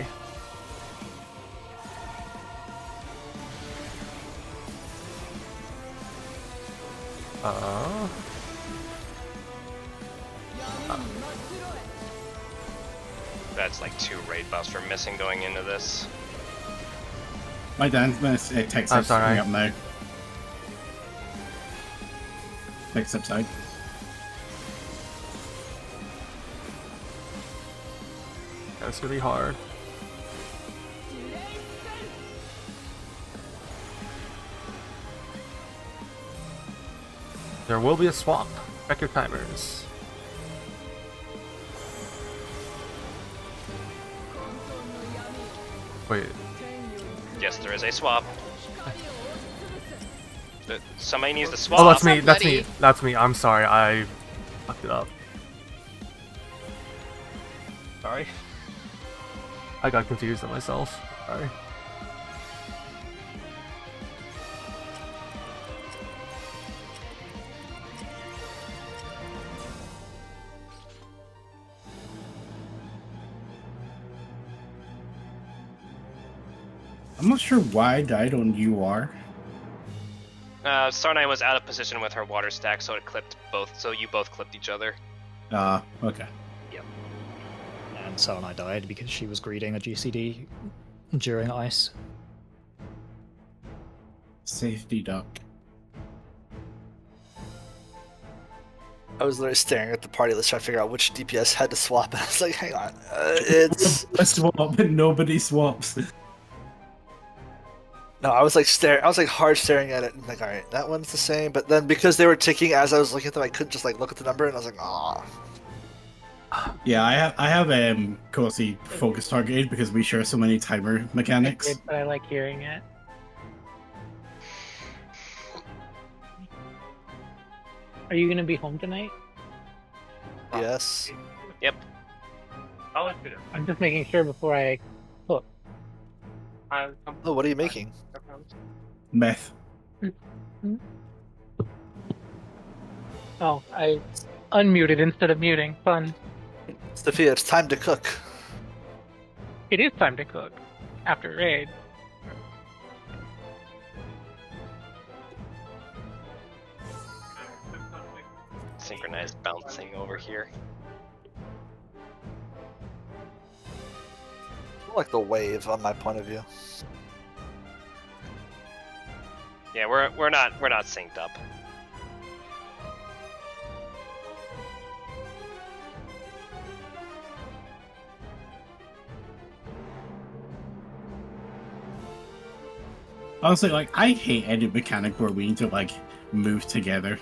That's like 2 raid buffs for missing going into this. My dance text I'm is sorry. coming up now. Next upside. That's gonna be hard. There will be a swap. Check your timers. Wait. Yes, there is a swap. Somebody needs to swap. Oh, that's me. Not That's bloody. me. That's me. I'm sorry. I fucked it up. Sorry. I got confused on myself. Sorry. I'm not sure why I died on UR. Star9 was out of position with her water stack, so it clipped both. So you both clipped each other. Okay. And so I died because she was greeting a GCD during ice. Safety duck. I was literally staring at the party list trying to figure out which DPS had to swap, and I was like, hang on, it's... I swap, and nobody swaps. No, I was like hard staring at it, and like, alright, that one's the same, but then because they were ticking as I was looking at them, I couldn't just like look at the number, and I was like, ah. Yeah, I have Kosi focus targeted because we share so many timer mechanics. But I like hearing it. Are you gonna be home tonight? Yes. Yep. I'm just making sure before I cook. Oh, what are you making? Meth. Oh, I unmuted instead of muting. Fun. Sophia, it's time to cook. It is time to cook. After raid. Synchronized bouncing over here. Like the wave on my point of view. Yeah, we're not synced up. Honestly, like, I hate any mechanic where we need to, like, move together.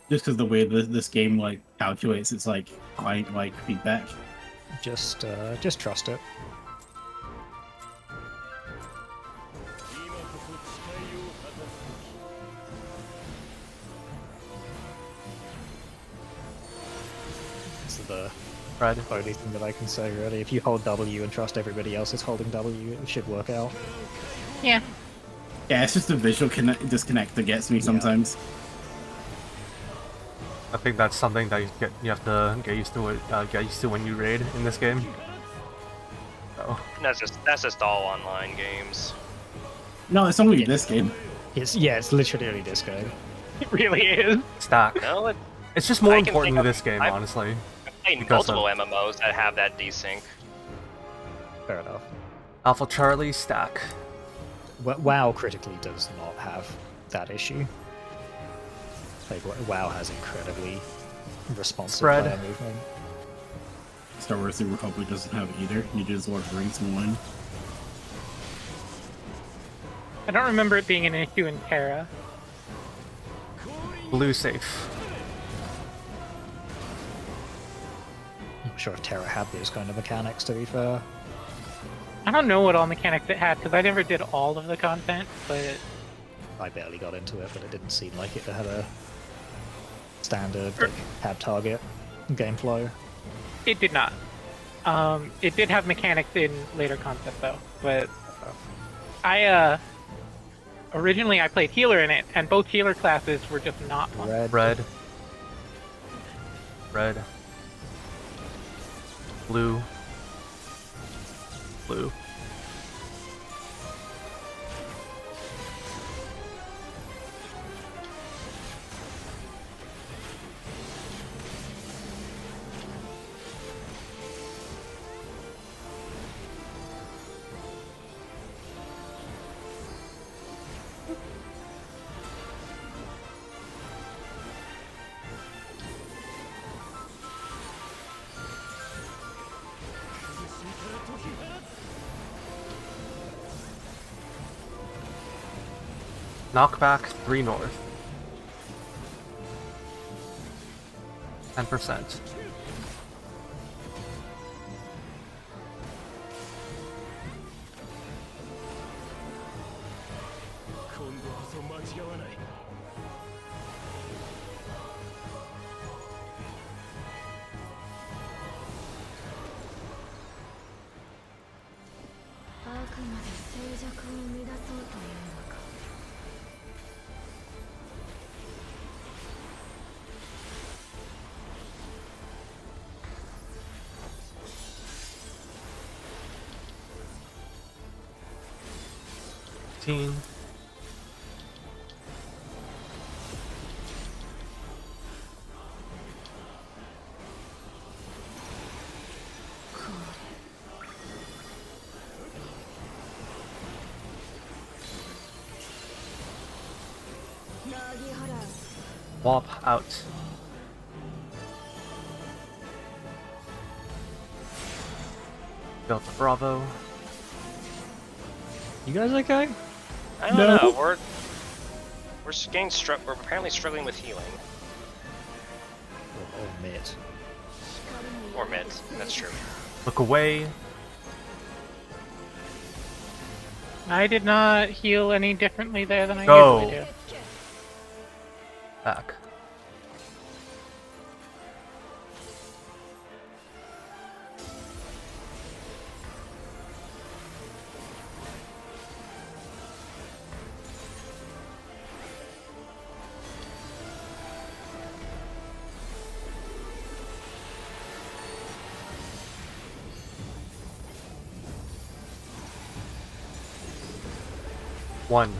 Just because the way this game, like, calculates its, like, client, like, feedback. Just trust it. It's the only thing that I can say, really. If you hold W and trust everybody else is holding W, it should work out. Yeah. Yeah, it's just the visual disconnect that gets me sometimes. I think that's something that you have to get used to when you raid in this game. So. That's just all online games. No, it's only this game. It's literally only this game. It really is. Stack. No, It's just more I can important think to of- this game, I've- honestly. I've played Because multiple MMOs that have that desync. Fair enough. Alpha Charlie, Stack. WoW critically does not have that issue. Like, WoW has incredibly responsive Spread. player movement. Star Wars The Republic doesn't have it either. You just Lord of the Rings in one. I don't remember it being an issue in Terra. Blue safe. I'm not sure if Terra had those kind of mechanics, to be fair. I don't know what all mechanics it had because I never did all of the content, but I barely got into it, but it didn't seem like it had a standard like, tab target game flow. it did not. It did have mechanics in later content though, but originally I played healer in it, and both healer classes were just not fun. Red. Blue. Knockback 3 north. 10%. 15. Wop out. Delta Bravo. You guys okay? I don't No. know. We're we're apparently struggling with healing Or mid. or mid. That's true. Look away. I did not heal any differently there than I Go. usually do. Back. One.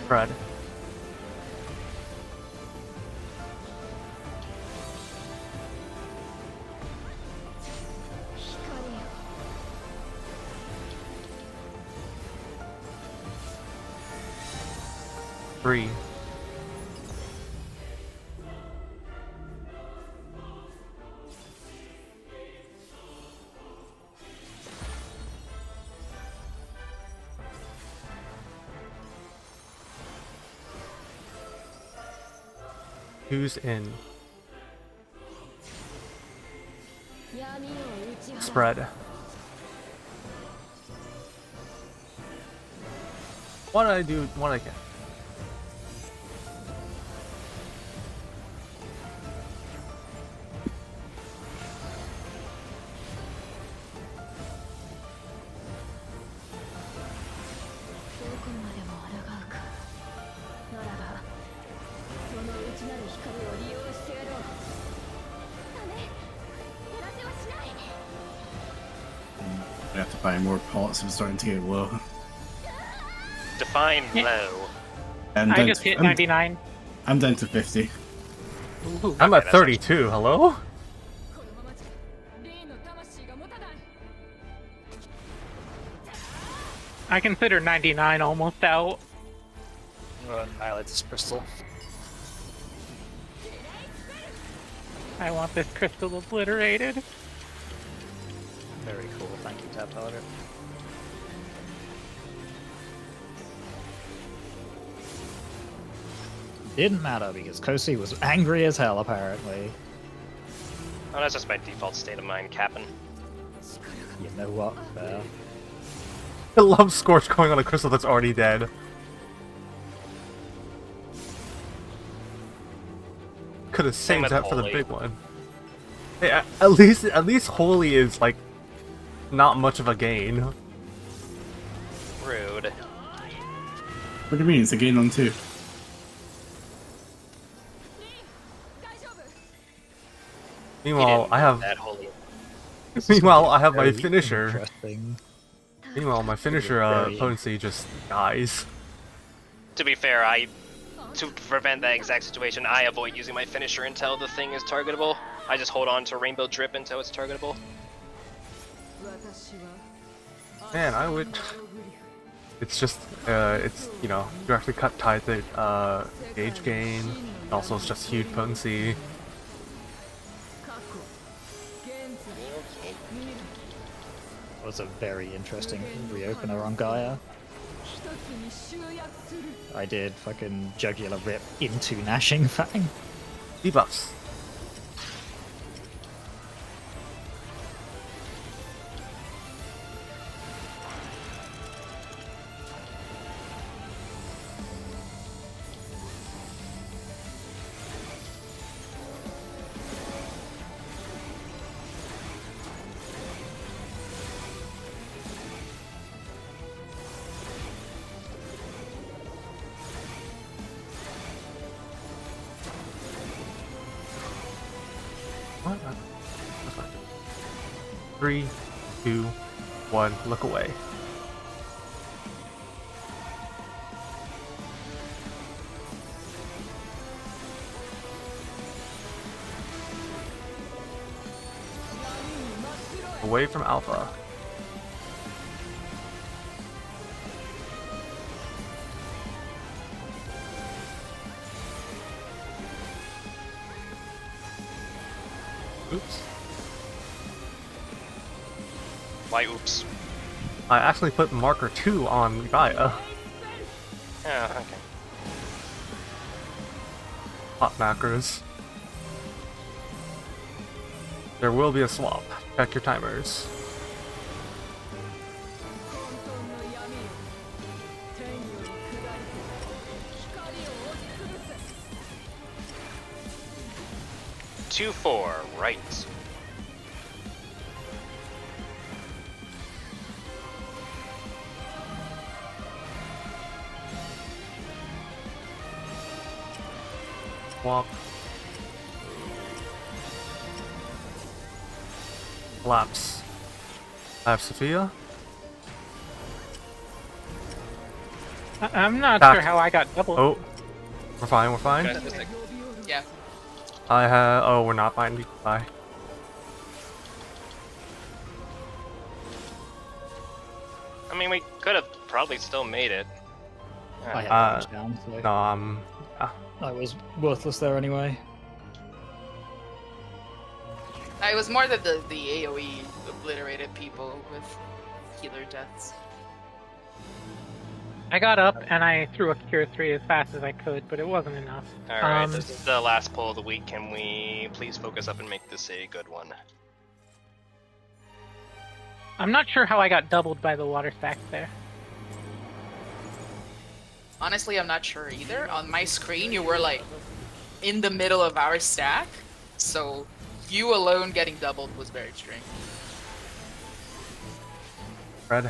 Spread. Three. Who's in? Spread. What did I do? What did I get? I have to buy more pots. I'm starting to get low. Define Yeah. low. And I just hit 99. I'm down to 50. Ooh. I'm Okay, at that's 32. Hello? I consider 99 almost out. Annihilate this crystal. I want this crystal obliterated. Very cool. Thank you, Tab Target. Didn't matter because Kosi was angry as hell, apparently. Oh, that's just my default state of mind, Captain. You know what? Fair. I love Scorch going on a crystal that's already dead. Could have Same saved with that for the Holy. big one. Hey, at least Holy is like not much of a gain. Rude. What do you mean? It's a gain on 2. He Meanwhile, didn't I have that holy. meanwhile I have my Very finisher. Interesting. Meanwhile, my finisher Very- potency just dies. To be fair, to prevent that exact situation, I avoid using my finisher until the thing is targetable. I just hold on to Rainbow Drip until it's targetable. Man, I would. It's just, it's, you know, directly cut tied to gauge gain. Also, it's just huge potency. Was a very interesting reopener on Gaia. I did fucking Jugular Rip into Gnashing Fang. Debuffs. What? That's fine. 3, 2, 1, look away. Away from Alpha. Oops. Why oops? I actually put marker 2 on Gaia. Yeah, okay. Hot macros. There will be a swap. Check your timers. Two, 4, right. Swap. Collapse. I have Sophia. I'm not Back. sure how I got doubled. Oh, we're fine. We're fine. Okay. Yeah. I have. Oh, we're not fine. Bye. I mean, we could have probably still made it. I had Uh, damage down, so No, I was worthless there anyway. It was more that the AoE obliterated people with healer deaths. I got up and I threw a Cure 3 as fast as I could, but it wasn't enough. Alright, this is the last poll of the week. Can we please focus up and make this a good one? I'm not sure how I got doubled by the water stacks there. Honestly, I'm not sure either. On my screen, you were like in the middle of our stack, so you alone getting doubled was very strange. Red.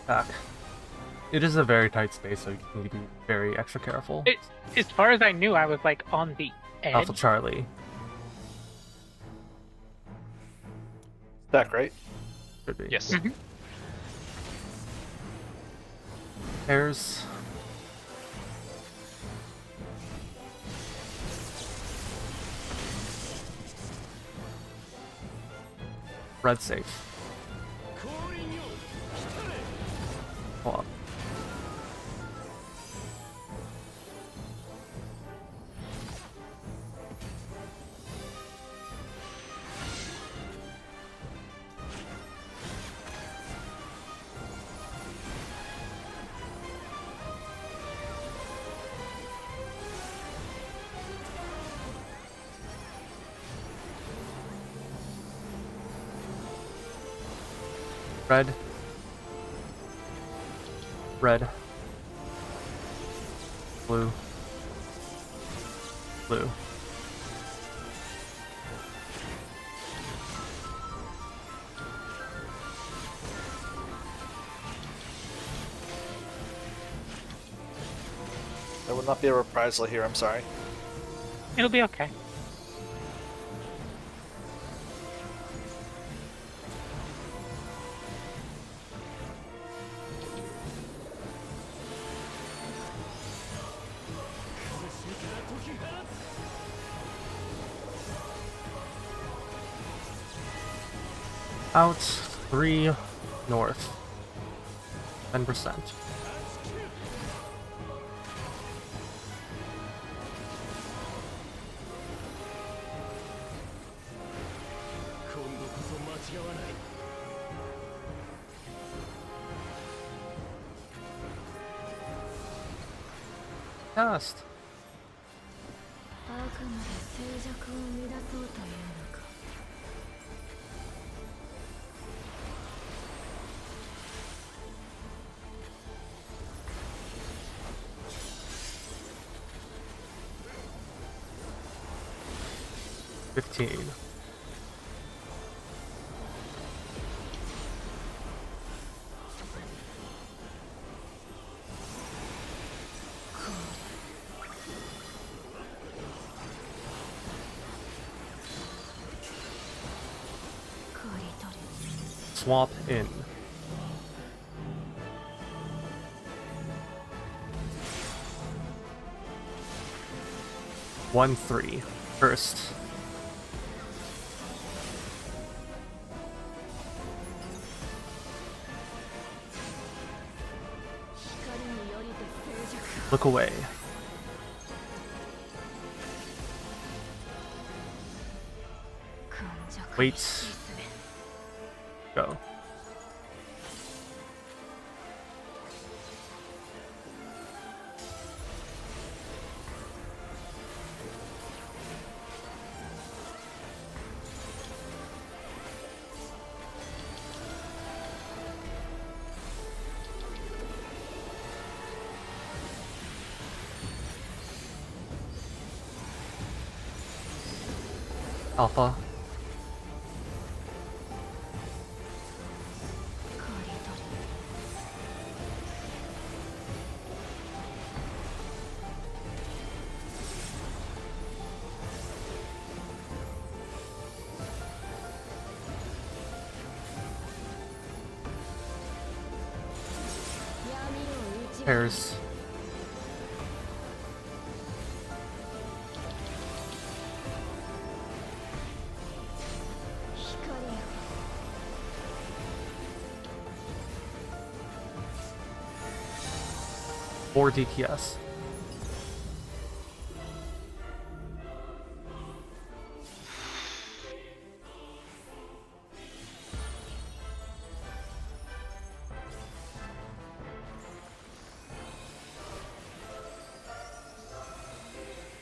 Back. It is a very tight space, so you need to be very extra careful. As far as I knew, I was like on the edge. Alpha Charlie. Stack, right? Should be. Yes. Pairs. Red safe. Hold on. Red. Red. Blue. Blue. There will not be a reprisal here, I'm sorry. It'll be okay. Out 3 north. 10%. Cast. あくまで静寂を乱そうというのか。15. Swap in. One, 3. First. Look away. Wait. Go. Alpha. Pairs. Or DPS.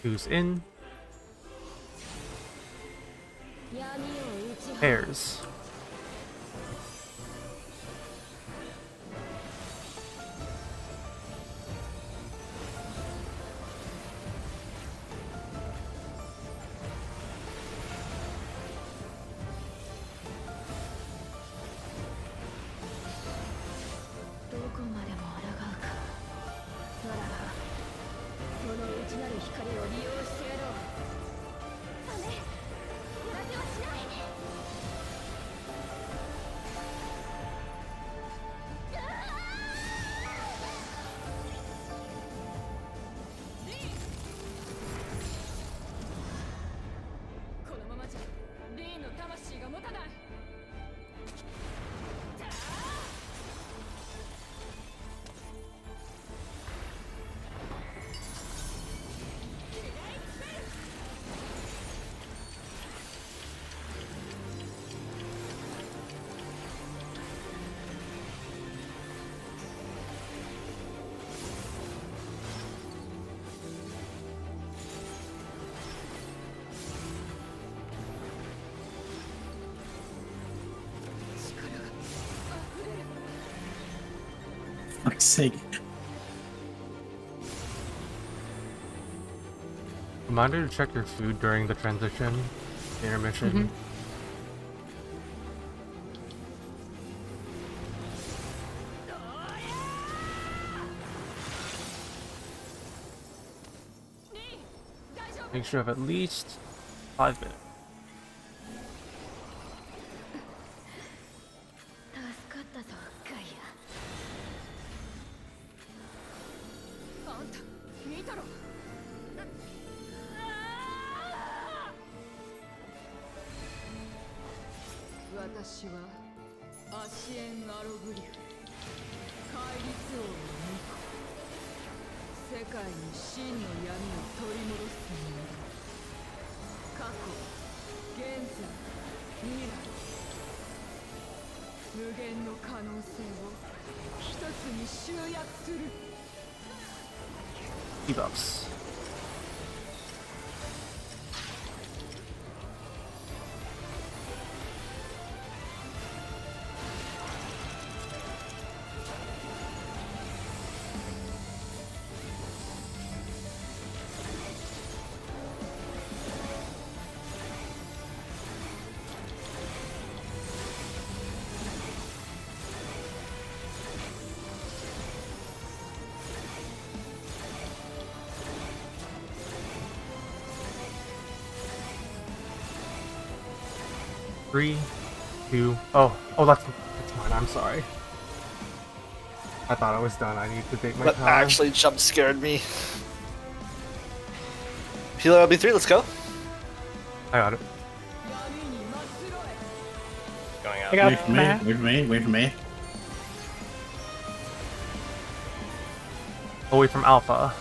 Who's in? Pairs. Fuck's sake. Reminder to check your food during the transition, intermission. Make sure you have at least 5 minutes. Debuffs. 3, 2. Oh, that's mine. I'm sorry. I thought I was done. I need to take my But time. actually jump scared me. Healer LB3, let's go. I got it. Going out. I got Wait for me, Matt. wait for me, wait for me. Away from Alpha.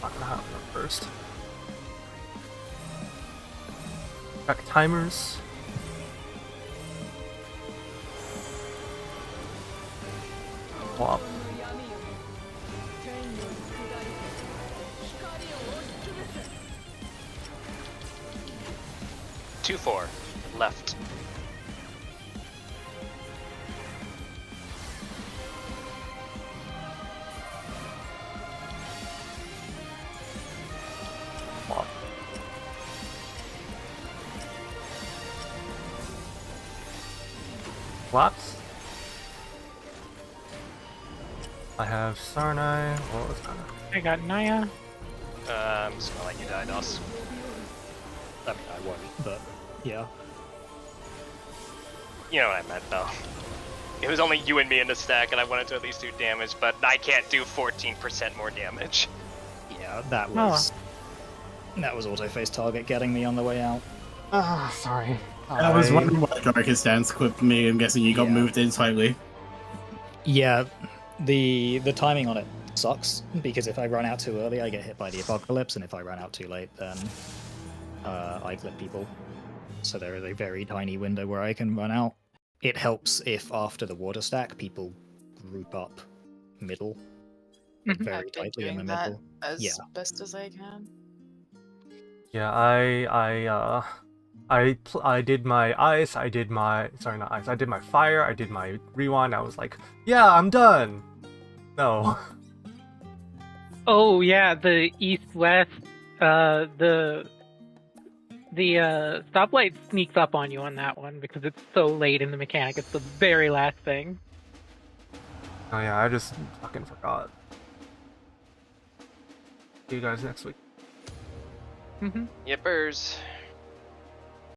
Not gonna have enough first. Back timers. Swap. 2-4 left. Swap. Swaps. I have Sarnai. What was that? I got Naya. I'm just gonna let you die, Dos. I mean, I won't, but yeah. You know what I meant, though. It was only you and me in the stack, and I wanted to at least do damage, but I can't do 14% more damage. Yeah, that was auto face target getting me on the way out. Ah, sorry. I was wondering why Darkest Dance clipped me. I'm guessing you got Yeah. moved in slightly. Yeah, the timing on it sucks because if I run out too early, I get hit by the apocalypse, and if I run out too late, then I clip people. So there is a very tiny window where I can run out. It helps if after the water stack, people group up middle, like Mhm. very I've been tightly in the doing that middle. as Yeah. best as I can. Yeah, I did my ice, I did my I did my fire, I did my rewind. I was like, yeah, I'm done. No. Oh yeah, the east-west, the stoplight sneaks up on you on that one because it's so late in the mechanic. It's the very last thing. Oh yeah, I just fucking forgot. See you guys next week. Mm-hmm. Yippers.